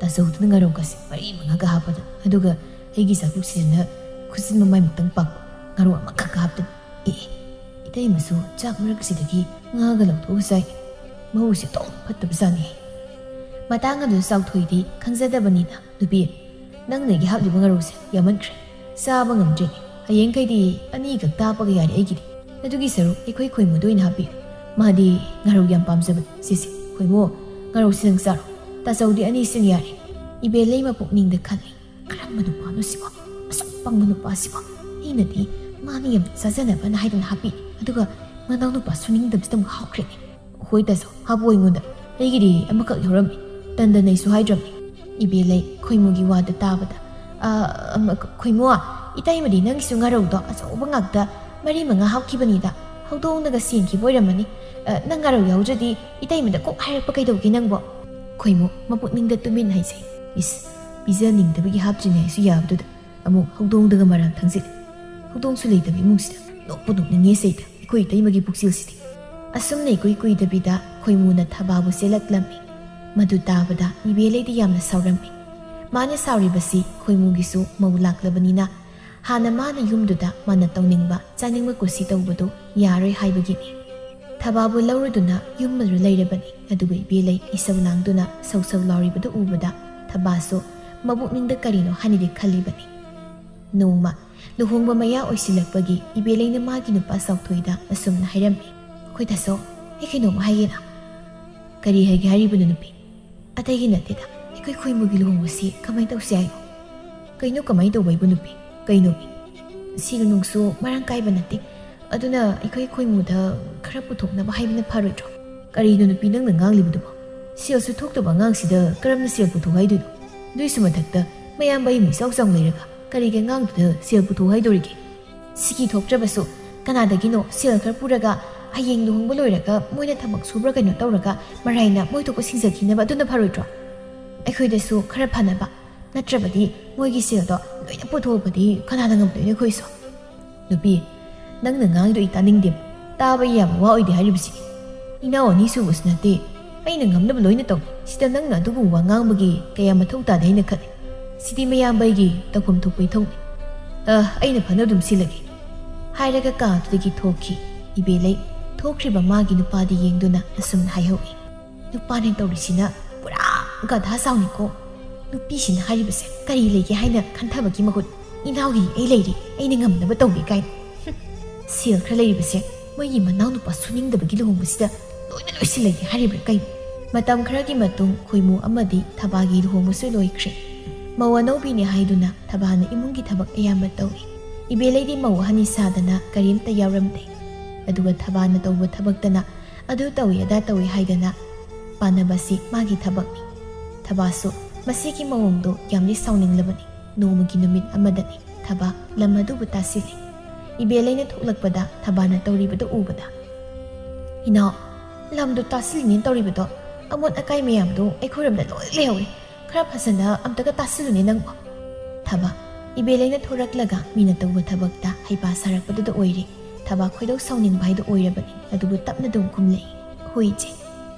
ꯇꯥꯆꯧꯗꯨꯅ ꯉꯥꯔꯧꯒꯁꯦ 4-5ꯒ ꯍꯥꯞꯄꯗ ꯑꯗꯨꯒ ꯑꯩꯒꯤ ꯆꯥꯛꯂꯨꯛꯁꯤꯗꯅ ꯈꯨꯖꯤꯟ ꯃꯃꯥꯏꯃꯨꯛꯇꯪ ꯄꯥꯛꯄ ꯉꯥꯔꯧ ꯑꯃꯈꯛꯀ ꯍꯥꯞꯇꯅ ꯏꯇꯩꯃꯁꯨ ꯆꯥꯛ ꯃꯔꯛꯁꯤꯗꯒꯤ ꯉꯥꯒ ꯂꯧꯊꯣꯛꯑ ꯆꯥꯏ ꯃꯍꯧꯁꯦ ꯇꯣꯛ ꯐꯠꯇꯕꯖꯥꯠꯅꯤ ꯃꯇꯥꯡ ꯑꯗꯨ ꯆꯥꯎꯊꯣꯏꯗꯤ ꯈꯪꯖꯗꯕꯅꯤꯅ ꯅꯨꯄꯤ ꯅꯪꯅꯒꯤ ꯍꯥꯞꯂꯤꯕ ꯉꯥꯔꯧꯁꯦ ꯌꯥꯝꯃꯟꯈ꯭ꯔꯦ ꯆꯥꯕ ꯉꯝꯗ꯭ꯔꯦꯅꯦ ꯍꯌꯦꯡꯈꯩꯗꯤ 2 ꯈꯛꯇ ꯍꯥꯞꯄꯒ ꯌꯥꯔꯦ ꯑꯩꯒꯤꯗꯤ ꯑꯗꯨꯒꯤ ꯁꯔꯨꯛ ꯑꯩꯈꯣꯏ ꯈꯣꯏꯃꯨꯗ ꯑꯣꯏꯅ ꯍꯥꯞꯄꯤꯌꯨ ꯃꯥꯗꯤ ꯉꯥꯔꯧ ꯌꯥꯝ ꯄꯥꯝꯖꯕꯅꯤ ꯁꯤꯁꯦ ꯈꯣꯏꯃꯨ ꯉꯥꯔꯧꯁꯤ ꯅꯪ ꯆꯥꯔꯣ ꯇꯥꯆꯧꯗꯤ 2 ꯌꯥꯔꯦ ꯏꯕꯦꯂꯩ ꯃꯄꯨꯛꯅꯤꯡꯗ ꯈꯜꯂꯤ ꯀꯔꯝꯕ ꯅꯨꯄꯥꯅꯣ ꯁꯤꯕꯣ ꯑꯁꯨꯛ ꯄꯪꯕ ꯅꯨꯄꯥꯁꯤꯕꯣ ꯑꯩꯅꯗꯤ ꯃꯥꯅ ꯌꯥꯝ ꯆꯥꯖꯅꯕꯅ ꯍꯥꯏꯗꯅ ꯍꯥꯞꯄꯤ ꯑꯗꯨꯒ ꯃꯅꯥꯎ ꯅꯨꯄꯥ ꯁꯨꯅꯤꯡꯗꯕꯁꯤꯗ ꯑꯃꯨꯛ ꯍꯥꯞꯈ꯭ꯔꯦꯅꯦ ꯍꯣꯏ ꯇꯥꯆꯧ ꯍꯥꯞꯄꯣ ꯑꯩꯉꯣꯟꯗ ꯑꯩꯒꯤꯗꯤ ꯑꯃꯈꯛ ꯌꯥꯎꯔꯝꯃꯤ ꯇꯟꯗꯅꯩꯁꯨ ꯍꯥꯏꯗ꯭ꯔꯕꯅꯤ ꯏꯕꯦꯂꯩ ꯈꯣꯏꯃꯨꯒꯤ ꯋꯥꯗꯨ ꯇꯥꯕꯗ ꯈꯣꯏꯃꯨ ꯏꯇꯩꯃꯗꯤ ꯅꯪꯒꯤꯁꯨ ꯉꯥꯔꯧꯗꯣ ꯑꯆꯧꯕ ꯉꯥꯛꯇ 4-5 ꯍꯥꯞꯈꯤꯕꯅꯤꯗ ꯍꯧꯗꯣꯡꯅꯒ ꯁꯦꯟꯈꯤꯕ ꯑꯣꯏꯔꯝꯃꯅꯤ ꯅꯪ ꯉꯥꯔꯧ ꯌꯥꯎꯗ꯭ꯔꯗꯤ ꯏꯇꯩꯃꯗ ꯀꯣꯛ ꯍꯥꯏꯔꯛꯄ ꯀꯩꯗꯧꯒꯦ ꯅꯪꯕꯣ ꯈꯣꯏꯃꯨ ꯃꯄꯨꯛꯅꯤꯡꯗ ꯇꯨꯃꯤꯟ ꯍꯥꯏꯖꯩ ꯏꯁ ꯄꯤꯖꯅꯤꯡꯗꯕꯒꯤ ꯍꯥꯞꯇ꯭ꯔꯤꯅꯦ ꯍꯥꯏꯁꯨ ꯌꯥꯕꯗꯨꯗ ꯑꯃꯨꯛ ꯍꯧꯗꯣꯡꯗꯒ ꯃꯔꯥꯡ ꯊꯪꯖꯤꯜꯂꯦ ꯍꯧꯗꯣꯡꯁꯨ ꯂꯩꯇꯕ ꯏꯃꯨꯡꯁꯤꯗ ꯅꯣꯛꯄ ꯅꯣꯛꯅꯤꯡꯉꯦ ꯁꯩꯗ ꯑꯩꯈꯣꯏ ꯏꯇꯩꯃꯒꯤ ꯄꯨꯛꯆꯦꯜꯁꯤꯗꯤ ꯑꯁꯨꯝꯅ ꯏꯀꯨꯏ ꯀꯨꯏꯗꯕꯤꯗ ꯈꯣꯏꯃꯨꯅ ꯊꯕꯥꯕꯨ ꯆꯦꯜꯂꯛꯂꯝꯃꯤ ꯃꯗꯨ ꯇꯥꯕꯗ ꯏꯕꯦꯂꯩꯗꯤ ꯌꯥꯝꯅ ꯁꯥꯎꯔꯝꯃꯤ ꯃꯥꯅ ꯁꯥꯎꯔꯤꯕꯁꯤ ꯈꯣꯏꯃꯨꯒꯤꯁꯨ ꯃꯧ ꯂꯥꯛꯂꯕꯅꯤꯅ ꯍꯥꯟꯅ ꯃꯥꯅ ꯌꯨꯝꯗꯨꯗ ꯃꯥꯅ ꯇꯧꯅꯤꯡꯕ ꯆꯥꯅꯤꯡꯕ ꯀꯨꯁꯤ ꯇꯧꯕꯗꯨ ꯌꯥꯔꯣꯏ ꯍꯥꯏꯕꯒꯤꯅꯤ ꯊꯕꯥꯕꯨ ꯂꯧꯔꯗꯨꯅ ꯌꯨꯝꯃꯗꯨ ꯂꯩꯔꯕꯅꯤ ꯑꯗꯨꯒ ꯏꯕꯦꯂꯩ ꯏꯁꯧ ꯂꯥꯡꯗꯨꯅ ꯁꯧ ꯁꯧ ꯂꯥꯎꯔꯤꯕꯗꯨ ꯎꯕꯗ ꯊꯕꯥꯁꯨ ꯃꯕꯨꯛꯅꯤꯡꯗ ꯀꯔꯤꯅꯣ ꯍꯥꯏꯅꯗꯤ ꯈꯜꯂꯤꯕꯅꯤ ꯅꯣꯡꯃ ꯂꯨꯍꯣꯡꯕ ꯃꯌꯥ ꯑꯣꯏꯁꯤꯜꯂꯛꯄꯒꯤ ꯏꯕꯦꯂꯩꯅ ꯃꯥꯒꯤ ꯅꯨꯄꯥ ꯆꯥꯎꯊꯣꯏꯗ ꯑꯁꯨꯝꯅ ꯍꯥꯏꯔꯝꯃꯤ ꯑꯩꯈꯣꯏ ꯇꯥꯆꯧ ꯑꯩ ꯀꯩꯅꯣꯝ ꯍꯥꯏꯒꯦꯅ ꯀꯔꯤ ꯍꯥꯏꯒꯦ ꯍꯥꯏꯔꯤꯕꯅꯣ ꯅꯨꯄꯤ ꯑꯇꯩꯒꯤ ꯅꯠꯇꯦꯗ ꯑꯩꯈꯣꯏ ꯈꯣꯏꯃꯨꯒꯤ ꯂꯨꯍꯣꯡꯕꯁꯤ ꯀꯃꯥꯏꯅ ꯇꯧꯁꯤ ꯍꯥꯏꯅꯣ ꯀꯩꯅꯣ ꯀꯃꯥꯏꯅ ꯇꯧꯕꯩꯕꯨ ꯅꯨꯄꯤ ꯀꯩꯅꯣꯕꯤ ꯁꯤꯒ ꯅꯨꯡꯁꯨ ꯃꯔꯥꯡ ꯀꯥꯏꯕ ꯅꯠꯇꯦ ꯑꯗꯨꯅ ꯑꯩꯈꯣꯏ ꯈꯣꯏꯃꯨꯗ ꯈꯔ ꯄꯨꯊꯣꯛꯅꯕ ꯍꯥꯏꯕꯅ ꯐꯔꯣꯏꯗ꯭ꯔꯣ ꯀꯔꯤꯅꯣ ꯅꯨꯄꯤ ꯅꯪꯅ ꯉꯥꯡꯂꯤꯕꯗꯨꯕꯣ ꯁꯦꯜꯁꯨ ꯊꯣꯛꯇꯕ ꯑꯉꯥꯡꯁꯤꯗ ꯀꯔꯝꯅ ꯁꯦꯜ ꯄꯨꯊꯣꯛ ꯍꯥꯏꯗꯣꯏꯅꯣ ꯑꯗꯨꯏꯁꯨ ꯃꯊꯛꯇ ꯃꯌꯥꯝꯕ ꯑꯩ ꯏꯆꯥꯎ ꯆꯥꯎ ꯂꯩꯔꯒ ꯀꯔꯤꯒꯤ ꯑꯉꯥꯡꯗꯨꯗ ꯁꯦꯜ ꯄꯨꯊꯣꯛ ꯍꯥꯏꯗꯣꯔꯤꯒꯦ ꯁꯤꯒꯤ ꯊꯣꯛꯇ꯭ꯔꯕꯁꯨ ꯀꯅꯥꯗꯒꯤꯅꯣ ꯁꯦꯜ ꯈꯔ ꯄꯨꯔꯒ ꯍꯌꯦꯡ ꯂꯨꯍꯣꯡꯕ ꯂꯣꯏꯔꯒ ꯃꯣꯏꯅ ꯊꯕꯛ ꯁꯨꯕ꯭ꯔꯥ ꯀꯩꯅꯣ ꯇꯧꯔꯒ ꯃꯔꯥꯏꯅ ꯃꯣꯏ ꯊꯣꯛꯄ ꯁꯤꯡꯖꯈꯤꯅꯕ ꯑꯗꯨꯅ ꯐꯔꯣꯏꯗ꯭ꯔോ ꯑꯩꯈꯣꯏꯗꯁꯨ ꯈꯔ ꯐꯅꯕ ꯅꯠꯇ꯭ꯔꯕꯗꯤ ꯃꯣꯏꯒꯤ ꯁꯦꯜꯗꯣ ꯂꯣꯏꯅ ꯄꯨꯊꯣꯛꯄꯗꯤ ꯀꯅꯥꯅ ꯉꯝꯗꯣꯏꯅꯣ ꯑꯩꯈꯣꯏꯁꯨ ꯅꯨꯄꯤ ꯅꯪꯅ ꯉꯥꯡꯉꯤꯗꯣ ꯑꯩ ꯇꯥꯅꯤꯡꯗꯦꯕ ꯇꯥꯕ ꯌꯥꯕ ꯋꯥ ꯑꯣꯏꯗꯦ ꯍꯥꯏꯔꯤꯕꯁꯤꯅꯤ ꯏꯅꯥꯎ ꯑꯅꯤ ꯁꯨꯕꯁꯨ ꯅꯠꯇꯦ ꯑꯩꯅ ꯉꯝꯅꯕ ꯂꯣꯏꯅ ꯇꯧ ꯁꯤꯗ ꯅꯪꯅ ꯑꯗꯨꯒꯨꯝꯕ ꯋꯥ ꯉꯥꯡꯕꯒꯤ ꯀꯌꯥ ꯃꯊꯧ ꯇꯥꯗꯦ ꯍꯥꯏꯅ ꯈꯜꯂꯤ ꯁꯤꯗꯤ ꯃꯌꯥꯝꯕꯩꯒꯤ ꯇꯧꯐꯝ ꯊꯣꯛꯄ ꯏꯊꯧꯅꯤ ꯑꯩꯅ ꯐꯅ ꯑꯗꯨꯝ ꯁꯤꯜꯂꯒꯦ ꯍꯥꯏꯔꯒ ꯀꯥꯗꯨꯗꯒꯤ ꯊꯣꯛꯈꯤ ꯏꯕꯦꯂꯩ ꯊꯣꯛꯈ꯭ꯔꯤꯕ ꯃꯥꯒꯤ ꯅꯨꯄꯥꯗ ꯌꯦꯡꯗꯨꯅ ꯑꯁꯨꯝꯅ ꯍꯥꯏꯍꯧꯏ ꯅꯨꯄꯥꯅ ꯇꯧꯔꯤꯁꯤꯅ ꯄꯨꯔꯥ ꯒꯙꯥ ꯁꯥꯎꯅꯤꯀꯣ ꯅꯨꯄꯤꯁꯤꯅ ꯍꯥꯏꯔꯤꯕꯁꯦ ꯀꯔꯤ ꯂꯩꯒꯦ ꯍꯥꯏꯅ ꯈꯟꯊꯕꯒꯤ ꯃꯍꯨꯠ ꯏꯅꯥꯎꯒꯤ ꯑꯩ ꯂꯩꯔꯤ ꯑꯩꯅ ꯉꯝꯅꯕ ꯇꯧꯒꯦ ꯀꯥꯏꯅ ꯁꯦꯜ ꯈꯔ ꯂꯩꯔꯤꯕꯁꯦ ꯃꯣꯏꯒꯤ ꯃꯅꯥꯎ ꯅꯨꯄꯥ ꯁꯨꯅꯤꯡꯗꯕꯒꯤ ꯂꯨꯍꯣꯡꯕꯁꯤꯗ ꯂꯣꯏꯅ ꯂꯣꯏꯁꯤꯜꯂꯒꯦ ꯍꯥꯏꯔꯤꯕ꯭ꯔꯥ ꯀꯩꯅꯣ ꯃꯇꯝ ꯈꯔꯒꯤ ꯃꯇꯨꯡ ꯈꯣꯏꯃꯨ ꯑꯃꯗꯤ ꯊꯕꯥꯒꯤ ꯂꯨꯍꯣꯡꯕꯁꯨ ꯂꯣꯏꯈ꯭ꯔꯦ ꯃꯧ ꯑꯅꯧꯕꯤꯅꯤ ꯍꯥꯏꯗꯨꯅ ꯊꯕꯥꯅ ꯏꯃꯨꯡꯒꯤ ꯊꯕꯛ ꯑꯌꯥꯝꯕ ꯇꯧꯏ ꯏꯕꯦꯂꯩꯗꯤ ꯃꯧ ꯑꯍꯟ ꯁꯥꯗꯅ ꯀꯔꯤꯝꯇ ꯌꯥꯎꯔꯝꯗꯦ ꯑꯗꯨꯒ ꯊꯕꯥꯅ ꯇꯧꯕ ꯊꯕꯛꯇꯅ ꯑꯗꯨ ꯇꯧꯏ ꯑꯗꯥ ꯇꯧꯏ ꯍꯥꯏꯗꯅ ꯄꯥꯅꯕꯁꯤ ꯃꯥꯒꯤ ꯊꯕꯛꯅꯤ ꯊꯕꯥꯁꯨ ꯃꯁꯤꯒꯤ ꯃꯑꯣꯡꯗꯣ ꯌꯥꯝꯅ ꯁꯥꯎꯅꯤꯡꯂꯕꯅꯤ ꯅꯣꯡꯃꯒꯤ ꯅꯨꯃꯤꯠ ꯑꯃꯗꯅꯤ ꯊꯕꯥ ꯂꯝ ꯑꯗꯨꯕꯨ ꯇꯥꯁꯤꯜꯂꯤ ꯏꯕꯦꯂꯩꯅ ꯊꯣꯛꯂꯛꯄꯗ ꯊꯕꯥꯅ ꯇꯧꯔꯤꯕꯗꯨ ꯎꯕꯗ ꯏꯅꯥꯎ ꯂꯝꯗꯨ ꯇꯥꯁꯤꯜꯂꯤꯅꯦ ꯇꯧꯔꯤꯕꯗꯣ ꯑꯃꯣꯠ ꯑꯀꯥꯏ ꯃꯌꯥꯝꯗꯣ ꯑꯩꯈꯣꯏꯔꯣꯝꯗ ꯂꯣꯏ ꯂꯩꯍꯧꯏ ꯈꯔ ꯐꯖꯅ ꯑꯝꯇꯒ ꯇꯥꯁꯤꯜꯂꯨꯅꯦ ꯅꯪꯕꯣ ꯊꯕꯥ ꯏꯕꯦꯂꯩꯅ ꯊꯣꯔꯛꯂꯒ ꯃꯤꯅ ꯇꯧꯕ ꯊꯕꯛꯇ ꯍꯩꯄꯥ ꯁꯥꯔꯛꯄꯗꯨꯗ ꯑꯣꯏꯔꯤ ꯊꯕꯥ ꯈꯣꯏꯗꯧ ꯁꯥꯎꯅꯤꯡꯕ ꯍꯥꯏꯗꯣ ꯑꯣꯏꯔꯕꯅꯤ ꯑꯗꯨꯕꯨ ꯇꯞꯅ ꯑꯗꯨꯝ ꯈꯨꯝꯂꯛꯏ ꯍꯣꯏ ꯏꯆꯦ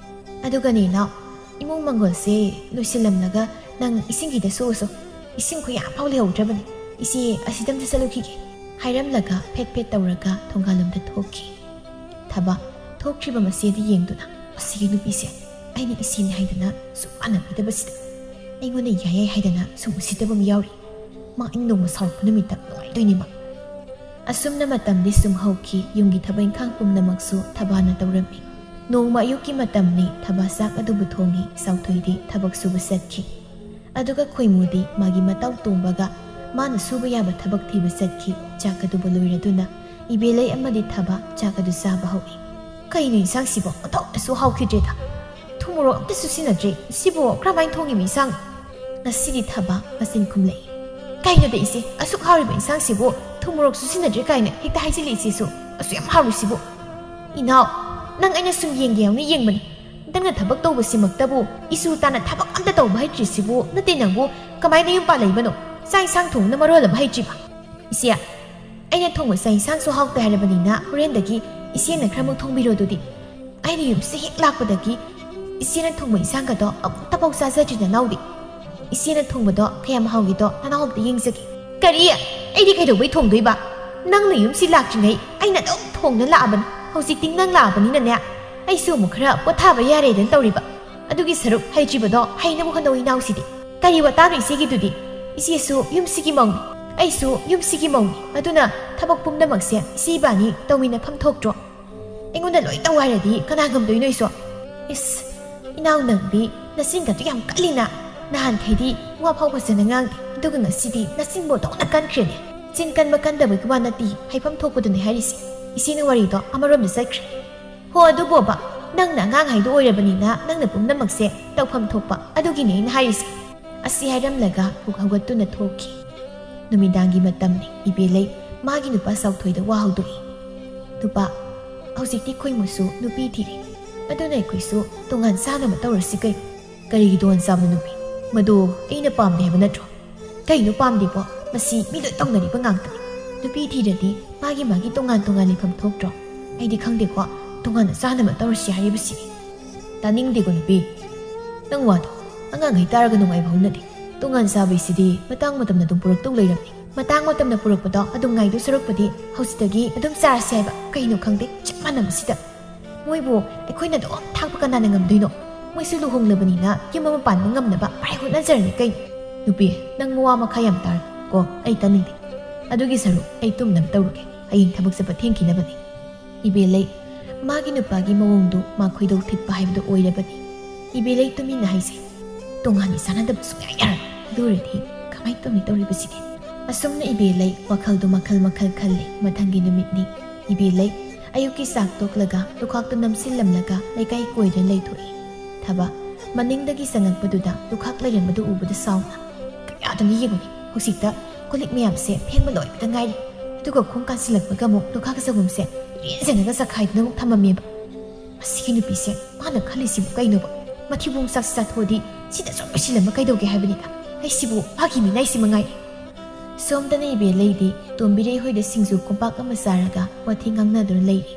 ꯑꯗꯨꯒꯅꯦ ꯏꯅꯥꯎ ꯏꯃꯨꯡ ꯃꯪꯒꯣꯜꯁꯦ ꯂꯣꯏꯁꯤꯜꯂꯝꯂꯒ ꯅꯪ ꯏꯁꯤꯡꯒꯤꯗ ꯁꯣꯛꯑꯁꯨ ꯏꯁꯤꯡ ꯈꯨꯌꯥꯝ ꯐꯥꯎ ꯂꯩꯍꯧꯗ꯭ꯔꯕꯅꯤ ꯏꯆꯦ ꯑꯁꯤꯗꯝꯇ ꯆꯠꯂꯨꯈꯤꯒꯦ ꯍꯥꯏꯔꯝꯂꯒ ꯐꯦꯠ ꯐꯦꯠ ꯇꯧꯔꯒ ꯊꯣꯡꯒꯥꯜꯂꯣꯝꯗ ꯊꯣꯛꯈꯤ ꯊꯕꯥ ꯊꯣꯛꯈ꯭ꯔꯤꯕ ꯃꯆꯦꯗ ꯌꯦꯡꯗꯨꯅ ꯃꯁꯤꯒꯤ ꯅꯨꯄꯤꯁꯦ ꯑꯩꯅ ꯏꯆꯦꯅꯤ ꯍꯥꯏꯗꯅ ꯁꯨꯝ ꯃꯥꯟꯅꯕꯤꯗꯕꯁꯤꯗ ꯑꯩꯉꯣꯟꯗ ꯌꯥꯏ ꯍꯥꯏꯗꯅ ꯁꯨꯝ ꯎꯁꯤꯠꯇꯕ ꯑꯃ ꯌꯥꯎꯔꯤ ꯃꯥ ꯑꯩꯅ ꯅꯣꯡꯃ ꯁꯥꯎꯔꯛꯄ ꯅꯨꯃꯤꯠꯇ ꯅꯨꯡꯉꯥꯏꯗꯣꯏꯅꯤ ꯃꯥ ꯑꯁꯨꯝꯅ ꯃꯇꯝꯗꯤ ꯁꯨꯝ ꯍꯧꯈꯤ ꯌꯨꯝꯒꯤ ꯊꯕꯛ ꯏꯪꯈꯥꯡ ꯄꯨꯝꯅꯃꯛꯁꯨ ꯊꯕꯥꯅ ꯇꯧꯔꯝꯃꯤ ꯅꯣꯡꯃ ꯑꯌꯨꯛꯀꯤ ꯃꯇꯝꯅꯤ ꯊꯕꯥ ꯆꯥꯛ ꯑꯗꯨꯕꯨ ꯊꯣꯡꯉꯤ ꯆꯥꯎꯊꯣꯏꯗꯤ ꯊꯕꯛ ꯁꯨꯕ ꯆꯠꯈꯤ ꯑꯗꯨꯒ ꯈꯣꯏꯃꯨꯗꯤ ꯃꯥꯒꯤ ꯃꯇꯥꯎ ꯇꯣꯡꯕꯒ ꯃꯥꯅ ꯁꯨꯕ ꯌꯥꯕ ꯊꯕꯛ ꯊꯤꯕ ꯆꯠꯈꯤ ꯆꯥꯛ ꯑꯗꯨꯕꯨ ꯂꯣꯏꯔꯗꯨꯅ ꯏꯕꯦꯂꯩ ꯑꯃꯗꯤ ꯊꯕꯥ ꯆꯥꯛ ꯑꯗꯨ ꯆꯥꯕ ꯍꯧꯏ ꯀꯩꯅꯣ ꯏꯟꯁꯥꯡꯁꯤꯕꯣ ꯑꯣꯟꯊꯣꯛꯅꯁꯨ ꯍꯥꯎꯈꯤꯗ꯭ꯔꯦꯗ ꯊꯨꯝ ꯃꯣꯔꯣꯛ ꯑꯝꯇꯁꯨ ꯁꯤꯖꯤꯟꯅꯗ꯭ꯔꯦ ꯁꯤꯕꯨ ꯀꯔꯝꯍꯥꯏꯅ ꯊꯣꯡꯉꯤꯕ ꯏꯟꯁꯥꯡ ꯉꯁꯤꯗꯤ ꯊꯕꯥ ꯃꯆꯤꯟ ꯈꯨꯝꯂꯛꯏ ꯀꯩꯅꯣꯗ ꯏꯆꯦ ꯑꯁꯨꯛ ꯍꯥꯎꯔꯤꯕ ꯏꯟꯁꯥꯡꯁꯤꯕꯨ ꯊꯨꯝ ꯃꯣꯔꯣꯛꯁꯨ ꯁꯤꯖꯤꯟꯅꯗ꯭ꯔꯦ ꯀꯥꯏꯅ ꯍꯦꯛꯇ ꯍꯥꯏꯖꯤꯜꯂꯤ ꯏꯆꯦꯁꯨ ꯑꯁꯨꯛ ꯌꯥꯝ ꯍꯥꯎꯔꯤꯁꯤꯕꯨ ꯏꯅꯥꯎ ꯅꯪ ꯑꯩꯅ ꯁꯨꯝ ꯌꯦꯡꯒꯦ ꯌꯥꯎꯅ ꯌꯦꯡꯕꯅꯤ ꯅꯪꯅ ꯊꯕꯛ ꯇꯧꯕꯁꯤꯃꯛꯇꯕꯨ ꯏꯁꯨ ꯇꯥꯅ ꯊꯕꯛ ꯑꯝꯇ ꯇꯧꯕ ꯍꯩꯇ꯭ꯔꯤꯁꯤꯕꯨ ꯅꯠꯇꯦ ꯅꯪꯕꯨ ꯀꯃꯥꯏꯅ ꯌꯨꯝ ꯄꯥꯜꯂꯛꯏꯕꯅꯣ ꯆꯥꯛ ꯏꯟꯁꯥꯡ ꯊꯣꯡꯕꯅ ꯃꯔꯣꯜ ꯑꯃ ꯍꯩꯇ꯭ꯔꯤꯕ ꯏꯆꯦ ꯑꯩꯅ ꯊꯣꯡꯕ ꯆꯥꯛ ꯏꯟꯁꯥꯡꯁꯨ ꯍꯥꯎꯇꯦ ꯍꯥꯏꯔꯕꯅꯤꯅ ꯍꯣꯔꯦꯟꯗꯒꯤ ꯏꯆꯦꯅ ꯈꯔꯃꯨꯛ ꯊꯣꯡꯕꯤꯔꯣ ꯑꯗꯨꯗꯤ ꯑꯩꯅ ꯌꯨꯝꯁꯦ ꯍꯦꯛ ꯂꯥꯛꯄꯗꯒꯤ ꯏꯆꯦꯅ ꯊꯣꯡꯕ ꯏꯟꯁꯥꯡꯒꯗꯣ ꯑꯃꯨꯛꯇꯐꯥꯎ ꯆꯥꯖꯗ꯭ꯔꯤ ꯅꯅꯥꯎꯗꯤ ꯏꯆꯦꯅ ꯊꯣꯡꯕꯗꯣ ꯀꯌꯥꯝ ꯍꯥꯎꯒꯦꯗꯣ ꯅꯅꯥꯎ ꯑꯝꯇ ꯌꯦꯡꯖꯒꯦ ꯀꯔꯤ ꯑꯩꯗꯤ ꯀꯩꯗꯧꯕꯩ ꯊꯣꯡꯗꯣꯏꯕ ꯅꯪꯅ ꯌꯨꯝꯁꯤ ꯂꯥꯛꯇ꯭ꯔꯤꯉꯩ ꯑꯩꯅ ꯑꯗꯨꯝ ꯊꯣꯡꯅ ꯂꯥꯛꯑꯕꯅꯤ ꯍꯧꯖꯤꯛꯇꯤ ꯅꯪ ꯂꯥꯛꯑꯕꯅꯤꯅꯅꯦ ꯑꯩꯁꯨ ꯑꯃꯨꯛ ꯈꯔ ꯄꯣꯊꯥꯕ ꯌꯥꯔꯦꯗꯅ ꯇꯧꯔꯤꯕ ꯑꯗꯨꯒꯤ ꯁꯔꯨꯛ ꯍꯩꯇ꯭ꯔꯤꯕꯗꯣ ꯍꯩꯅꯕ ꯍꯣꯠꯅꯧ ꯏꯅꯥꯎꯁꯤꯗꯤ ꯀꯔꯤ ꯋꯥꯇꯥꯅꯣ ꯏꯆꯦꯒꯤꯗꯨꯗꯤ ꯏꯆꯦꯁꯨ ꯌꯨꯝꯁꯤꯒꯤ ꯃꯧꯅꯤ ꯑꯩꯁꯨ ꯌꯨꯝꯁꯤꯒꯤ ꯃꯧꯅꯤ ꯑꯗꯨꯅ ꯊꯕꯛ ꯄꯨꯝꯅꯃꯛꯁꯦ ꯏꯆꯦ ꯏꯕꯥꯅꯤ ꯇꯧꯃꯤꯟꯅꯐꯝ ꯊꯣꯛꯇ꯭ꯔꯣ ꯑꯩꯉꯣꯟꯗ ꯂꯣꯏ ꯇꯧ ꯍꯥꯏꯔꯗꯤ ꯀꯅꯥ ꯉꯝꯗꯣꯏꯅꯣ ꯏꯁꯣ ꯏꯁ ꯏꯅꯥꯎ ꯅꯪꯗꯤ ꯅꯆꯤꯟꯒꯗꯨ ꯌꯥꯝ ꯀꯜꯂꯤꯅ ꯅꯍꯥꯟꯈꯩꯗꯤ ꯋꯥ ꯐꯥꯎ ꯐꯖꯅ ꯉꯥꯡꯗꯦ ꯑꯗꯨꯒ ꯉꯁꯤꯗꯤ ꯅꯆꯤꯟꯕꯨ ꯇꯧꯅ ꯀꯟꯈ꯭ꯔꯦꯅꯦ ꯆꯤꯟ ꯀꯟꯕ ꯀꯟꯗꯕꯒꯤ ꯋꯥ ꯅꯠꯇꯦ ꯍꯥꯏꯐꯝ ꯊꯣꯛꯄꯗꯨꯅꯦ ꯍꯥꯏꯔꯤꯁꯦ ꯏꯆꯦꯅ ꯋꯥꯔꯤꯗꯣ ꯑꯃꯔꯣꯝꯗ ꯆꯠꯈ꯭ꯔꯦ ꯍꯣ ꯑꯗꯨꯕꯣꯕ ꯅꯪꯅ ꯑꯉꯥꯡ ꯍꯥꯏꯗꯣ ꯑꯣꯏꯔꯕꯅꯤꯅ ꯅꯪꯅ ꯄꯨꯝꯅꯃꯛꯁꯦ ꯇꯧꯐꯝ ꯊꯣꯛꯄ ꯑꯗꯨꯒꯤꯅꯦ ꯑꯩꯅ ꯍꯥꯏꯔꯤꯁꯦ ꯑꯁꯤ ꯍꯥꯏꯔꯝꯂꯒ ꯄꯨꯛ ꯍꯧꯒꯠꯇꯨꯅ ꯊꯣꯛꯈꯤ ꯅꯨꯃꯤꯗꯥꯡꯒꯤ ꯃꯇꯝꯅꯤ ꯏꯕꯦꯂꯩ ꯃꯥꯒꯤ ꯅꯨꯄꯥ ꯆꯥꯎꯊꯣꯏꯗ ꯋꯥ ꯍꯧꯗꯣꯛꯏ ꯅꯨꯄꯥ ꯍꯧꯖꯤꯛꯇꯤ ꯑꯩꯈꯣꯏꯃꯨꯁꯨ ꯅꯨꯄꯤ ꯊꯤꯔꯦ ꯑꯗꯨꯅ ꯑꯩꯈꯣꯏꯁꯨ ꯇꯣꯉꯥꯟ ꯆꯥꯅꯕ ꯇꯧꯔꯁꯤ ꯀꯩ ꯀꯔꯤꯒꯤ ꯇꯣꯉꯥꯟ ꯆꯥꯕ ꯅꯨꯄꯤ ꯃꯗꯨ ꯑꯩꯅ ꯄꯥꯝꯗꯦ ꯍꯥꯏꯕ ꯅꯠꯇ꯭ꯔꯣ ꯀꯩꯅꯣ ꯄꯥꯝꯗꯦꯕꯣ ꯃꯁꯤ ꯃꯤ ꯂꯣꯏ ꯇꯧꯅꯔꯤꯕ ꯉꯥꯛꯇꯅꯤ ꯅꯨꯄꯤ ꯊꯤꯔꯗꯤ ꯃꯥꯒꯤ ꯇꯣꯉꯥꯟ ꯂꯩꯐꯝ ꯊꯣꯛꯇ꯭ꯔꯣ ꯑꯩꯗꯤ ꯈꯪꯗꯦꯀꯣ ꯇꯣꯉꯥꯟꯅ ꯆꯥꯅꯕ ꯇꯧꯔꯁꯤ ꯍꯥꯏꯔꯤꯕꯁꯤꯅꯤ ꯇꯥꯅꯤꯡꯗꯦꯀꯣ ꯅꯨꯄꯤ ꯅꯪ ꯋꯥꯗꯣ ꯑꯉꯥꯡꯈꯩ ꯇꯥꯔꯒ ꯅꯨꯡꯉꯥꯏꯕ ꯍꯧꯅꯗꯦ ꯇꯣꯉꯥꯟ ꯆꯥꯕꯩꯁꯤꯗꯤ ꯃꯇꯥꯡ ꯃꯇꯝꯅ ꯑꯗꯨꯝ ꯄꯨꯔꯛꯇꯧ ꯂꯩꯔꯝꯅꯤ ꯃꯇꯥꯡ ꯃꯇꯝꯅ ꯄꯨꯔꯛꯄꯗꯣ ꯑꯗꯨꯝ ꯉꯥꯏꯗꯣ ꯁꯔꯨꯛꯄꯨꯗꯤ ꯍꯧꯖꯤꯛꯇꯒꯤ ꯑꯗꯨꯝ ꯆꯥꯔꯁꯤ ꯍꯥꯏꯕ ꯀꯩꯅꯣ ꯈꯪꯗꯦ ꯆꯞ ꯃꯥꯟꯅꯕꯁꯤꯗ ꯃꯣꯏꯕꯨ ꯑꯩꯈꯣꯏꯅ ꯑꯗꯨꯝ ꯊꯥꯛꯄ ꯀꯅꯥꯅ ꯉꯝꯗꯣꯏꯅꯣ ꯃꯣꯏꯁꯨ ꯂꯨꯍꯣꯡꯂꯕꯅꯤꯅ ꯌꯨꯝ ꯑꯃ ꯄꯥꯟꯕ ꯉꯝꯅꯕ ꯄꯥꯏ ꯍꯣꯠꯅꯖꯔꯅꯤ ꯀꯩꯅꯣ ꯅꯨꯄꯤ ꯅꯪ ꯃꯋꯥ ꯃꯈꯥ ꯌꯥꯝ ꯇꯥꯔꯦ ꯀꯣ ꯑꯩ ꯇꯥꯅꯤꯡꯗꯦ ꯑꯗꯨꯒꯤ ꯁꯔꯨꯛ ꯑꯩ ꯇꯨꯝꯅꯕ ꯇꯧꯔꯒꯦ ꯍꯌꯦꯡ ꯊꯕꯛ ꯆꯠꯄ ꯊꯦꯡꯈꯤꯅꯕꯅꯤ ꯏꯕꯦꯂꯩ ꯃꯥꯒꯤ ꯅꯨꯄꯥꯒꯤ ꯃꯑꯣꯡꯗꯨ ꯃꯥ ꯈꯣꯏꯗꯧ ꯊꯤꯠꯄ ꯍꯥꯏꯕꯗꯨ ꯑꯣꯏꯔꯕꯅꯤ ꯏꯕꯦꯂꯩ ꯇꯨꯃꯤꯟꯅ ꯍꯥꯏꯁꯦ ꯇꯣꯉꯥꯟꯅꯤ ꯆꯥꯟꯅꯗꯕ ꯁꯨꯡꯌꯥ ꯌꯥꯔꯣꯏ ꯑꯗꯨ ꯑꯣꯏꯔꯗꯤ ꯀꯃꯥꯏꯅ ꯇꯧꯅꯤ ꯇꯧꯔꯤꯕꯁꯤꯗꯤ ꯑꯁꯨꯝꯅ ꯏꯕꯦꯂꯩ ꯋꯥꯈꯜꯗꯨ ꯃꯈꯜ ꯈꯜꯂꯦ ꯃꯊꯪꯒꯤ ꯅꯨꯃꯤꯠꯅꯤ ꯏꯕꯦꯂꯩ ꯑꯌꯨꯛꯀꯤ ꯆꯥꯛ ꯇꯣꯛꯂꯒ ꯂꯨꯈꯥꯛꯇꯨ ꯅꯝꯁꯤꯜꯂꯝꯂꯒ ꯂꯩꯀꯥꯏ ꯀꯣꯏꯗꯨꯅ ꯂꯩꯊꯣꯛꯏ ꯊꯕꯛ ꯃꯅꯤꯡꯗꯒꯤ ꯆꯪꯉꯛꯄꯗꯨꯗ ꯂꯨꯈꯥꯛ ꯂꯩꯔꯝꯕꯗꯨ ꯎꯕꯗ ꯁꯥꯎꯅ ꯀꯌꯥꯗꯅ ꯌꯦꯡꯉꯨꯅꯤ ꯍꯧꯖꯤꯛꯇ ꯀꯣꯜꯂꯤꯛ ꯃꯌꯥꯝꯁꯦ ꯐꯦꯡꯕ ꯂꯣꯏꯕꯗ ꯉꯥꯏꯔꯤ ꯑꯗꯨꯒ ꯈꯣꯡ ꯀꯥꯟꯁꯤꯜꯂꯛꯄꯒ ꯑꯃꯨꯛ ꯂꯨꯈꯥꯛ ꯆꯒꯨꯝꯁꯦ ꯏꯔꯦꯟꯖꯅꯒ ꯆꯈꯥꯏꯗꯨꯅ ꯑꯃꯨꯛ ꯊꯝꯃꯝꯃꯦꯕ ꯃꯁꯤꯒꯤ ꯅꯨꯄꯤꯁꯦ ꯃꯥꯅ ꯈꯜꯂꯤꯁꯤꯕꯨ ꯀꯩꯅꯣꯕ ꯃꯊꯤꯕꯣꯡ ꯆꯥꯛ ꯆꯥꯊꯣꯛꯑꯗꯤ ꯁꯤꯗ ꯁꯨꯝ ꯂꯣꯏꯁꯤꯜꯂꯝꯃ ꯀꯩꯗꯧꯒꯦ ꯍꯥꯏꯕꯅꯤꯗ ꯑꯩꯁꯤꯕꯨ ꯃꯥꯒꯤ ꯃꯤꯅꯥꯏꯁꯤ ꯃꯉꯥꯏ ꯁꯣꯝꯗꯅ ꯏꯕꯦꯂꯩꯗꯤ ꯇꯣꯝꯕꯤꯔꯩ ꯍꯣꯏꯗ ꯁꯤꯡꯖꯨ ꯀꯣꯝꯄꯥꯛ ꯑꯃ ꯆꯥꯔꯒ ꯋꯥꯊꯤ ꯉꯥꯡꯅꯗꯨꯅ ꯂꯩꯔꯤ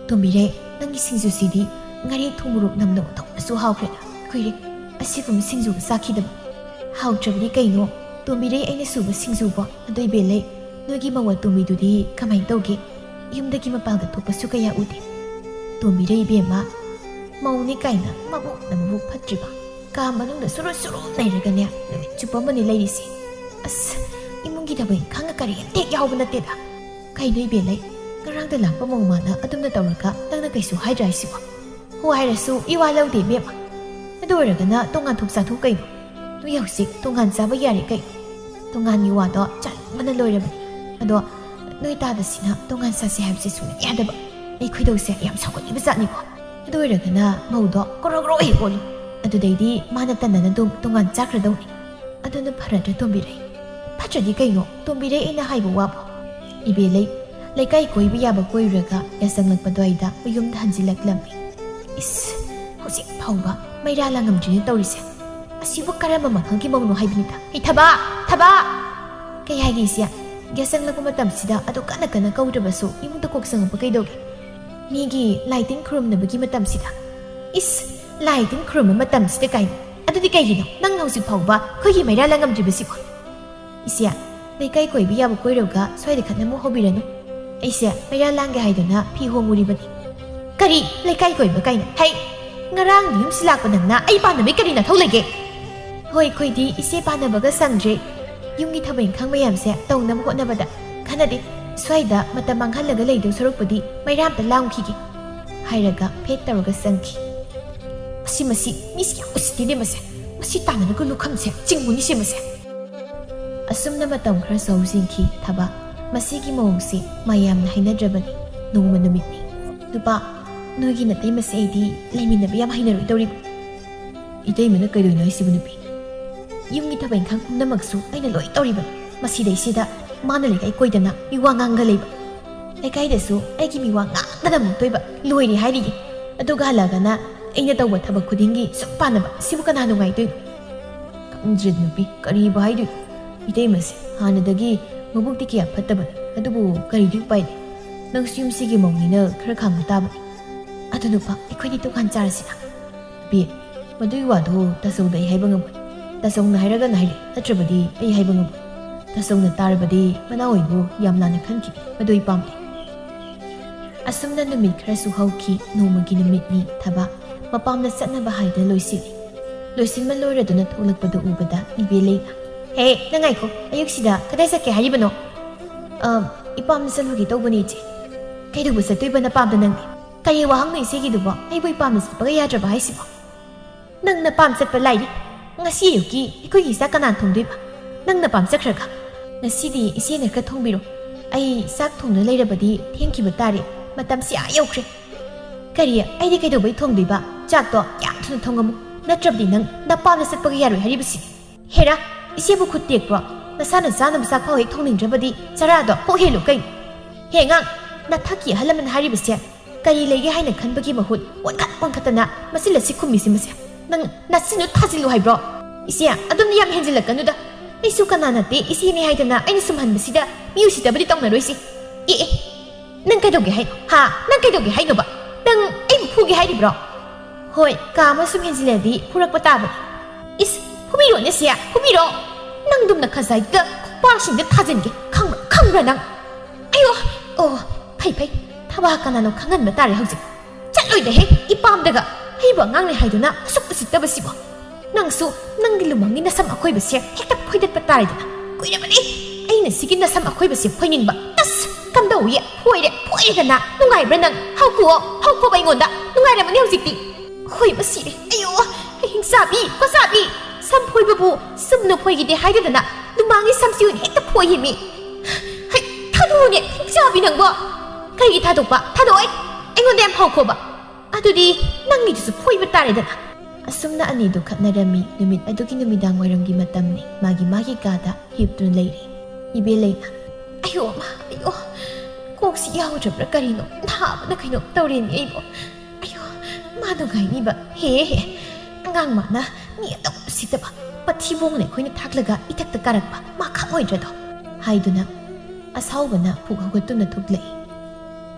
ꯇꯣꯝꯕꯤꯔꯩ ꯅꯪꯒꯤ ꯁꯤꯡꯖꯨꯁꯤꯗꯤ ꯉꯥꯔꯤ ꯊꯨꯝ ꯃꯣꯔꯣꯛ ꯅꯝꯅ ꯑꯣꯟꯊꯣꯛꯅꯁꯨ ꯍꯥꯎꯈ꯭ꯔꯦꯗ ꯀꯨꯏꯔꯦ ꯑꯁꯤꯒꯨꯝꯕ ꯁꯤꯡꯖꯨꯒ ꯆꯥꯈꯤꯗꯕ ꯍꯥꯎꯇ꯭ꯔꯕꯗꯤ ꯀꯩꯅꯣ ꯇꯣꯝꯕꯤꯔꯩ ꯑꯩꯅ ꯁꯨꯕ ꯁꯤꯡꯖꯨꯕꯣ ꯑꯗꯣ ꯏꯕꯦꯂꯩ ꯅꯣꯏꯒꯤ ꯃꯧ ꯇꯣꯝꯕꯤꯗꯨꯗꯤ ꯀꯃꯥꯏꯅ ꯇꯧꯒꯦ ꯌꯨꯝꯗꯒꯤ ꯃꯄꯥꯟꯒ ꯊꯣꯛꯄꯁꯨ ꯀꯌꯥ ꯎꯗꯦ ꯇꯣꯝꯕꯤꯔꯩ ꯏꯕꯦꯝꯃ ꯃꯧꯅꯤ ꯀꯥꯏꯅ ꯃꯕꯨꯛ ꯐꯠꯇ꯭ꯔꯤꯕ ꯀꯥ ꯃꯅꯨꯡꯗ ꯁꯨꯔꯨ ꯂꯩꯔꯒꯅꯦ ꯅꯨꯃꯤꯠ ꯆꯨꯞꯄ ꯑꯃꯅꯤ ꯂꯩꯔꯤꯁꯦ ꯑꯁ ꯏꯃꯨꯡꯒꯤ ꯊꯕꯛ ꯏꯪꯈꯥꯡꯒ ꯀꯔꯤ ꯍꯦꯛ ꯌꯥꯎꯕ ꯅꯠꯇꯦꯗ ꯀꯩꯅꯣ ꯏꯕꯦꯂꯩ ꯉꯔꯥꯡꯗ ꯂꯥꯛꯄ ꯃꯧ ꯃꯥꯅ ꯑꯗꯨꯝꯅ ꯇꯧꯔꯒ ꯅꯪꯅ ꯀꯩꯁꯨ ꯍꯥꯏꯗ꯭ꯔꯥ ꯍꯥꯏꯁꯤꯕꯣ ꯍꯣ ꯍꯥꯏꯔꯁꯨ ꯏꯋꯥ ꯂꯧꯗꯦ ꯏꯕꯦꯝꯃ ꯑꯗꯨ ꯑꯣꯏꯔꯒꯅ ꯇꯣꯉꯥꯟ ꯊꯣꯛ ꯆꯥꯊꯣꯛ ꯀꯩꯅꯣ ꯅꯣꯏ ꯍꯧꯖꯤꯛ ꯇꯣꯉꯥꯟ ꯆꯥꯕ ꯌꯥꯔꯦ ꯀꯩ ꯇꯣꯉꯥꯟꯒꯤ ꯋꯥꯗꯣ ꯆꯥꯅꯤꯡꯕꯅ ꯂꯣꯏꯔꯕꯅꯤ ꯑꯗꯣ ꯅꯣꯏ ꯇꯥꯗꯁꯤꯅ ꯇꯣꯉꯥꯟ ꯆꯥꯁꯦ ꯍꯥꯏꯕꯁꯦ ꯁꯨꯡꯌꯥ ꯌꯥꯗꯕ ꯑꯩ ꯈꯣꯏꯗꯧꯁꯦ ꯌꯥꯝ ꯁꯥꯎꯒꯠꯂꯤꯕ ꯖꯥꯠꯅꯤꯀꯣ ꯑꯗꯨ ꯑꯣꯏꯔꯒꯅ ꯃꯧꯗꯣ ꯒ꯭ꯔꯣ ꯍꯦꯛ ꯑꯣꯜꯂꯨ ꯑꯗꯨꯗꯩꯗꯤ ꯃꯥꯅ ꯇꯟꯅꯅ ꯑꯗꯨꯝ ꯇꯣꯉꯥꯟ ꯆꯥꯈ꯭ꯔꯗꯧꯅꯤ ꯑꯗꯨꯅ ꯐꯔꯗ꯭ꯔ ꯇꯣꯝꯕꯤꯔꯩ ꯐꯠꯇ꯭ꯔꯗꯤ ꯀꯩꯅꯣ ꯇꯣꯝꯕꯤꯔꯩ ꯑꯩꯅ ꯍꯥꯏꯕ ꯋꯥꯕꯣ ꯏꯕꯦꯂꯩ ꯂꯩꯀꯥꯏ ꯀꯣꯏꯕ ꯌꯥꯕ ꯀꯣꯏꯔꯨꯔꯒ ꯌꯥꯆꯪꯂꯛꯄ ꯑꯗꯨꯋꯥꯏꯗ ꯃꯌꯨꯝꯗ ꯍꯟꯖꯤꯜꯂꯛꯂꯝꯃꯤ ꯏꯁ ꯍꯧꯖꯤꯛ ꯐꯥꯎꯕ ꯃꯩꯔꯥ ꯂꯥꯡꯉꯝꯗ꯭ꯔꯤꯅ ꯇꯧꯔꯤꯁꯦ ꯑꯁꯤꯕꯨ ꯀꯔꯝꯕ ꯃꯈꯜꯒꯤ ꯃꯧꯅꯣ ꯍꯥꯏꯕꯅꯤꯗ ꯑꯩ ꯊꯕꯛ ꯀꯩ ꯍꯥꯏꯒꯦ ꯏꯆꯦ ꯌꯥꯆꯪꯂꯛꯄ ꯃꯇꯝꯁꯤꯗ ꯑꯗꯨ ꯀꯟꯅ ꯀꯧꯗ꯭ꯔꯕꯁꯨ 이문도 꼭 ꯆꯪꯉꯛꯄ ꯀꯩꯗꯧꯒꯦ 미기 라이팅 크롬ꯅꯕꯒꯤ ꯃꯇꯝꯁꯤꯗ 이스 라이팅 크롬 ꯃꯇꯝꯁꯤꯗ ꯀꯥꯏꯅ ꯑꯗꯨꯗꯤ ꯀꯩꯒꯤꯅꯣ ꯅꯪ ꯍꯧꯖꯤꯛ ꯐꯥꯎꯕ ꯑꯩꯈꯣꯏꯒꯤ ꯃꯩꯔꯥ ꯂꯪꯉꯝꯗ꯭ꯔꯤꯕꯁꯤꯀꯣ 이씨야 ꯂꯩꯀꯥꯏ ꯀꯣꯏꯕ ꯌꯥꯕ ꯀꯣꯏꯔꯒ ꯁ꯭ꯋꯥꯏꯗ ꯈꯠꯅꯃꯨꯛ ꯍꯧꯕꯤꯔꯅꯨ ꯑꯩꯁꯦ ꯃꯩꯔꯥ ꯂꯥꯡꯒꯦ ꯍꯥꯏꯗꯨꯅ ꯐꯤ ꯍꯣꯡꯉꯨꯔꯤꯕꯅꯤ ꯀꯔꯤ ꯂꯩꯀꯥꯏ ꯀꯣꯏꯕ ꯀꯥꯏꯅ ꯍꯩ ꯉꯔꯥꯡ ꯌꯨꯝꯁꯤ ꯂꯥꯛꯄ ꯅꯪꯅ ꯑꯩ ꯄꯥꯟꯅꯕꯩ ꯀꯔꯤ ꯅꯊꯧ ꯂꯩꯒꯦ ꯍꯣꯏ ꯑꯩꯈꯣꯏꯗꯤ ꯏꯆꯦ ꯄꯥꯟꯅꯕꯒ ꯁꯪꯗ꯭ꯔꯦ ꯌꯨꯝꯒꯤ ꯊꯕꯛ ꯏꯪꯈꯥꯡ ꯃꯌꯥꯝꯁꯦ ꯇꯧꯅꯕ ꯍꯣꯠꯅꯕꯗ ꯈꯟꯅꯗꯦ ꯁ꯭ꯋꯥꯏꯗ ꯃꯇꯝ ꯃꯥꯡꯍꯜꯂꯒ ꯂꯩꯗꯧ ꯁꯔꯨꯛꯄꯨꯗꯤ ꯃꯩꯔꯥꯝꯇ ꯂꯥꯡꯈꯤꯒꯦ ꯍꯥꯏꯔꯒ ꯐꯦꯠ ꯇꯧꯔꯒ ꯆꯪꯈꯤ ꯃꯁꯤ ꯃꯤꯁꯤ ꯌꯥꯝ ꯎꯁꯤꯠꯇꯦꯅꯦ ꯃꯁꯤ ꯇꯥꯟꯅꯔꯒ ꯂꯨꯈꯝꯁꯦ ꯆꯤꯡꯕꯨꯅꯤ ꯁꯦꯝꯕꯁꯦ ꯑꯁꯨꯝꯅ ꯃꯇꯝ ꯈꯔ ꯁꯧꯖꯤꯟꯈꯤ ꯊꯕꯛ ꯃꯁꯤꯒꯤ ꯃꯑꯣꯡꯁꯦ ꯃꯌꯥꯝꯅ ꯍꯩꯅꯗ꯭ꯔꯕꯅꯤ ꯅꯣꯡꯃ ꯅꯨꯃꯤꯠꯅꯤ ꯅꯨꯄꯥ ꯅꯣꯏꯒꯤ ꯅꯇꯩꯃꯁꯦ ꯑꯩꯗꯤ ꯂꯩꯃꯤꯟꯅꯕ ꯌꯥꯝ ꯍꯩꯅꯔꯣꯏꯗꯧꯔꯤꯕ 이때이면은 ꯀꯩꯗꯧꯏꯅꯣ ꯍꯥꯏꯁꯤꯕꯨ ꯅꯨꯄꯤ ꯌꯨꯝꯒꯤ ꯊꯕꯛ ꯏꯪꯈꯥꯡ ꯄꯨꯝꯅꯃꯛꯁꯨ ꯑꯩꯅ ꯂꯣꯏ ꯇꯧꯔꯤꯕꯅꯤ ꯃꯁꯤꯗꯩꯁꯤꯗ ꯃꯥꯅ ꯂꯩꯀꯥꯏ ꯀꯣꯏꯗꯅ ꯃꯤꯋꯥ ꯉꯥꯡꯒ ꯂꯩꯕ ꯂꯩꯀꯥꯏꯗꯁꯨ ꯑꯩꯒꯤ ꯃꯤꯋꯥ ꯉꯥꯡꯗꯅ ꯑꯃꯨꯛꯇꯣꯏꯕ ꯂꯣꯏꯔꯦ ꯍꯥꯏꯔꯤꯌꯦ ꯑꯗꯨꯒ ꯍꯜꯂꯒꯅ ꯑꯩꯅ ꯇꯧꯕ ꯊꯕꯛ ꯈꯨꯗꯤꯡꯒꯤ ꯁꯨꯝ ꯄꯥꯟꯅꯕ ꯁꯤꯕꯨ ꯀꯅꯥ ꯅꯨꯡꯉꯥꯏꯗꯣꯏꯅꯣ ꯈꯪꯗ꯭ꯔꯦ ꯅꯨꯄꯤ ꯀꯔꯤꯕꯨ ꯍꯥꯏꯗꯣꯏꯅꯣ 이때이면ꯁꯦ ꯍꯥꯟꯅꯗꯒꯤ ꯃꯕꯨꯛꯇꯤ ꯀꯌꯥ ꯐꯠꯇꯕꯅꯤ ꯑꯗꯨꯕꯨ ꯀꯔꯤꯗꯤ ꯎꯄꯥꯏ ꯂꯩ ꯅꯪꯁꯨ ꯌꯨꯝꯁꯤꯒꯤ ꯃꯧꯅꯤꯅ ꯈꯔ ꯈꯥꯡꯕ ꯇꯥꯕꯅꯤ ꯑꯗꯨ ꯅꯨꯄꯥ ꯑꯩꯈꯣꯏꯅꯤ ꯇꯣꯉꯥꯟ ꯆꯥꯔꯁꯤꯅ ꯅꯨꯄꯤ ꯃꯗꯨꯒꯤ ꯋꯥꯗꯣ ꯇꯥꯆꯧꯗ ꯑꯩ ꯍꯥꯏꯕ ꯉꯝꯃꯣꯏ ꯇꯥꯆꯧꯅ ꯍꯥꯏꯔꯒꯅ ꯍꯥꯏꯔꯦ ꯅꯠꯇ꯭ꯔꯕꯗꯤ ꯑꯩ ꯍꯥꯏꯕ ꯉꯝꯃꯣꯏ ꯇꯥꯆꯧꯅ ꯇꯥꯔꯕꯗꯤ ꯃꯅꯥꯎꯍꯣꯏꯕꯨ ꯌꯥꯝ ꯂꯥꯟꯅ ꯈꯟꯈꯤꯅꯤ ꯃꯗꯨ ꯑꯩ ꯄꯥꯝꯗꯦ ꯑꯁꯨꯝꯅ ꯅꯨꯃꯤꯠ ꯈꯔꯁꯨ ꯍꯧꯈꯤ ꯅꯣꯡꯃꯒꯤ ꯅꯨꯃꯤꯠꯅꯤ ꯊꯕꯛ ꯃꯄꯥꯝꯗ ꯆꯠꯅꯕ ꯍꯥꯏꯗꯅ ꯂꯣꯏꯁꯤꯟꯕ ꯂꯣꯏꯔꯗꯨꯅ ꯊꯣꯛꯂꯛꯄꯗ ꯎꯕꯗ ꯏꯕꯦꯂꯩꯅ ꯍꯦ ꯅꯪ ꯉꯥꯏꯈꯣ ꯑꯌꯨꯛꯁꯤꯗ ꯀꯗꯥꯏ ꯆꯠꯀꯦ ꯍꯥꯏꯔꯤꯕꯅꯣ 이밤ꯗ ꯆꯠꯂꯨꯒꯦ ꯇꯧꯕꯅꯤ 이제 ꯀꯩꯗꯧꯕ ꯆꯠꯇꯣꯏꯕ ꯅꯄꯥꯝꯗ ꯅꯪꯗꯤ ꯀꯔꯤ ꯋꯥꯍꯪꯅꯣ 이세기ꯗꯨꯕꯣ ꯑꯩꯕꯨ 이밤ꯗ ꯆꯠꯄꯒ ꯌꯥꯗ꯭ꯔꯕ ꯍꯥꯏꯁꯤꯕꯣ ꯅꯪ ꯅꯄꯥꯝ ꯆꯠꯄ ꯂꯥꯏꯔꯤ ngasi ꯑꯌꯨꯛꯀꯤ ꯑꯩꯈꯣꯏꯒꯤ ꯆꯥꯛ ꯀꯅꯥ ꯊꯣꯡꯗꯣꯏꯕ ꯅꯪ ꯅꯄꯥꯝ ꯆꯠꯈ꯭ꯔꯒ ngasiꯗꯤ 이세ꯅ ꯈꯔ ꯊꯣꯡꯕꯤꯔꯣ ꯑꯩ ꯆꯥꯛ ꯊꯣꯡꯅ ꯂꯩꯔꯕꯗꯤ ꯊꯦꯡꯈꯤꯕ ꯇꯥꯔꯦ ꯃꯇꯝꯁꯤ ꯌꯧꯈ꯭ꯔꯦ ꯀꯔꯤ ꯑꯩꯗꯤ ꯀꯩꯗꯧꯕꯩ ꯊꯣꯡꯗꯣꯏꯕ ꯆꯥꯛꯇꯣ ꯌꯥꯝ ꯊꯨꯅ ꯊꯣꯡꯉꯝꯃꯨ ꯅꯠꯇ꯭ꯔꯕꯗꯤ ꯅꯪ ꯅꯄꯥꯝꯗ ꯆꯠꯄꯒ ꯌꯥꯔꯣꯏ ꯍꯥꯏꯔꯤꯕꯁꯤ ꯍꯦꯔꯥ 이세ꯕꯨ ꯈꯨꯠ ꯇꯦꯛꯄ꯭ꯔꯣ ꯅꯁꯥꯅ ꯆꯥꯅꯕ ꯆꯥꯛ ꯐꯥꯎ ꯍꯦꯛ ꯊꯣꯡꯅꯤꯡꯗ꯭ꯔꯕꯗꯤ ꯆꯔꯥꯗꯣ ꯀꯣꯛ ꯍꯦꯜꯂꯨ ꯀꯩꯅꯣ ꯍꯦ ꯑꯉꯥꯡ nathaki halaman haribase kari lege haina khanbagi mahut onkhatana masila sikhumisi mase nang nasinu thasilu haibro isia adum yam henjilakanu da isu kanana te isi ni haidana aini sumhan basida miusi tabadi tongna roisi nang kaidoge hai ha nang kaidoge hai no ba nang ai phugi hai bro hoi kama sum henjiladi purak pataba is phubiro ne sia phubiro nang dum na khazai ga pasing de thajinge khangra nang ayo oh phai thaba kanano khangan ba tare hauji chatloi de he ipam daga heiba ngang ne haiduna suk sitaba sibo nangsu nangi lumangi nasam akhoi ba sia hekta phoidat patare dana koira bani aina sigin nasam akhoi ba sia phoinin ba tas kamda uye phoire dana nungai bra nang hauko ba ingonda nungai ra mani hauji ti hoi ba sire ayo hingsabi kosabi sam phoi babu sumno phoi gi de haidana lumangi samsiu hekta phoi himi hai thadune hingsabi nang bo kai thadokpa thadoi aingon dem hauko ba adudi nangi su phoi ba tare dana asumna ani du khatnarami numit aduki numidang wairamgi matamni magi kada hiptun leiri ibe leina ayo koksi yawo jabra karino na kaino tawren eibo ayo madu gai ni ba he ngang mana ni atok sitaba pathibong ne khoina thaklaga itakta karakpa ma khamoi drado haiduna asawbana phugawgatuna thuklei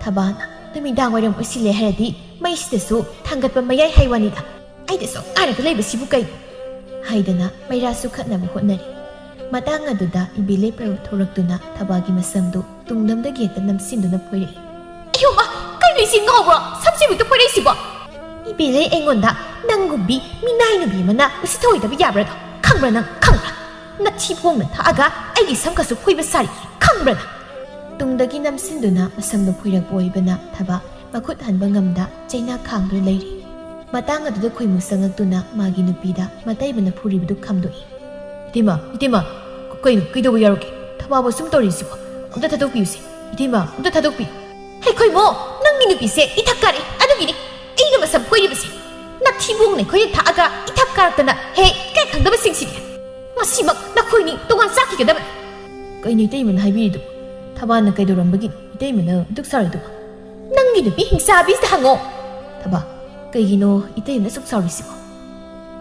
thabana numidang wairam usile haradi maisidasu thangatpa mayai haiwanida aidaso araga leiba sibu kai haidana mairasu khatnaba hotnari matang aduda ibile pro thoraktuna thabagi masamdu tungdamda geta namsinduna phoire ayoma kai lisi ngobro samsibu to phoire sibo ibile engonda nangumbi minai nubi mana usithoi da biyabra khangbra na thibong na thaga aigi samkasu phoiba sari khangbra tungdagi namsinduna masamdu phoirak boibana thaba makhut hanba ngamda chaina khangdu leiri matang aduda khoimu sangaktuna magi nupida mataibana phuribdu khamdoi itima kaidobu yaroke thaba sum tori sibo amta thadokpiuse itima amta thadokpi hei khoimo nangi nupise ithakare adugini eina masam khoiribase na thibong ne khoi thaga ithakkartana he kai khangdaba singsi masimak na khoini tongan saki gadaba kaini teiman haibiridu thaba na kaidorambagi iteimana duksaridu nangi nupi hingsa bis hango thaba kaigino iteimna suksarisibo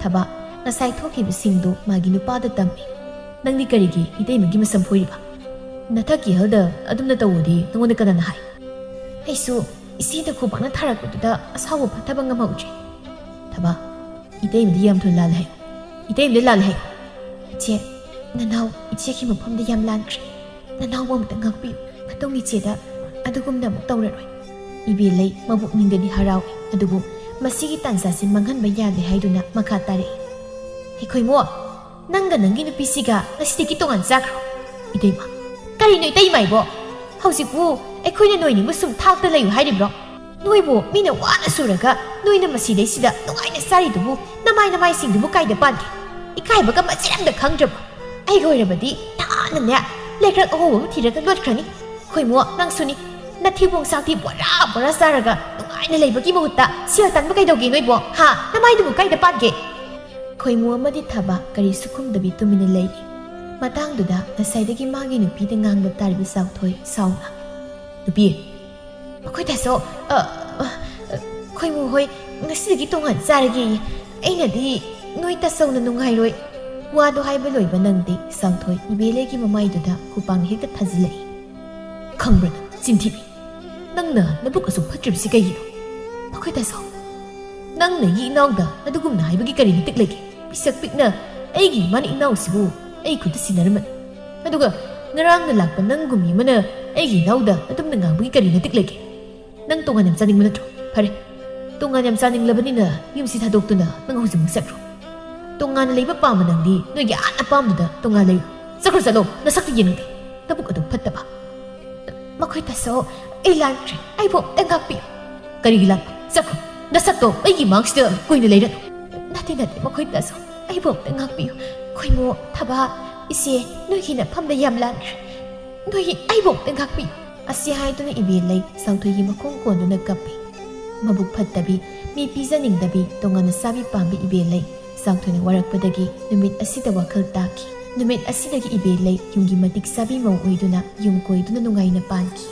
thaba nasai thokibisingdu magi nupada tammi nangni karigi iteimagi masam phoiriba nathaki halda adumna tawudi nangona kanana hai aisu isida khubana tharakuda asawu phathaba ngamauji thaba iteimdi yam thun lal hai iteimdi lal hai che nanau iche ki maphamda yam lankre nanau bom tangakpi phatongi cheda adugumna muk tawraroi ibe lei mabuk ningdani haraw adubu masigi tansasin manghanba yade haiduna makha tare Hikoimo, nangga nangi nupisiga nasidiki tongan sakro. Iteima, kari no iteima ibo. Hausiku, ekhoina noini musum thakta layu hairibro. Noibo mina wana suraga noina masidai sida nungaina sari dubu namai sing dubu kaida panke. Ikaiba ka machiramda khangdrabo. Ai goirabadi tana ne lekrak ahobam thiraga lotkrani. Khoimo nang suni nathibong sakti bora saraga nungaina leibagi mahutta sia tanba kaidogi noibo. Ha, namai dubu kaida panke. Khoimu amadi thaba kari sukhumdabi tumina leiri matangduda nasaidagi magi nupida ngangba tarbi sauthoi sauna nupi akhoi taso khoimu hoi ngasidagi tongan saragi ainadi noi ta sauna nungairoi wado haiba loiba nangdi sauthoi ibelegi mamaiduda kupang hekta thazilai khangbra chintibi nangna nabuk asu phatribsi kaigino akhoi taso nangna yi nawda adugumna haibagi kari nitik legi pisak pikna aigi mani inaw sibu ai kuta sinarman aduga ngarang na lakpa nanggumi mana aigi nawda adumna ngabagi kari nitik legi nang tongan yam saning manatro pare tongan yam saning labanina yumsi thadokuna nang huzim magsakro tongan leiba pama nangdi noigi ana pamduda tongan lei sakro salo nasakti yenudi tabuk adum phattaba makhoi taso ai lankre ai bo tangakpi kari gilan sakro nasakto aigi mangsida koina leira nati makhoi taso ai bo tangakpi khoimo thaba ise noigina phamda yam lankre noi ai bo tangakpi asi haiduna ibe lei sauthoi makhong konduna kapi mabuk phattabi mi pijaningdabi tongana sabi pambi ibe lei sauthoi warakpadagi numit asida wakhal taki numit asidagi ibe lei yumgi matik sabi mau oiduna yum koiduna nungaina panki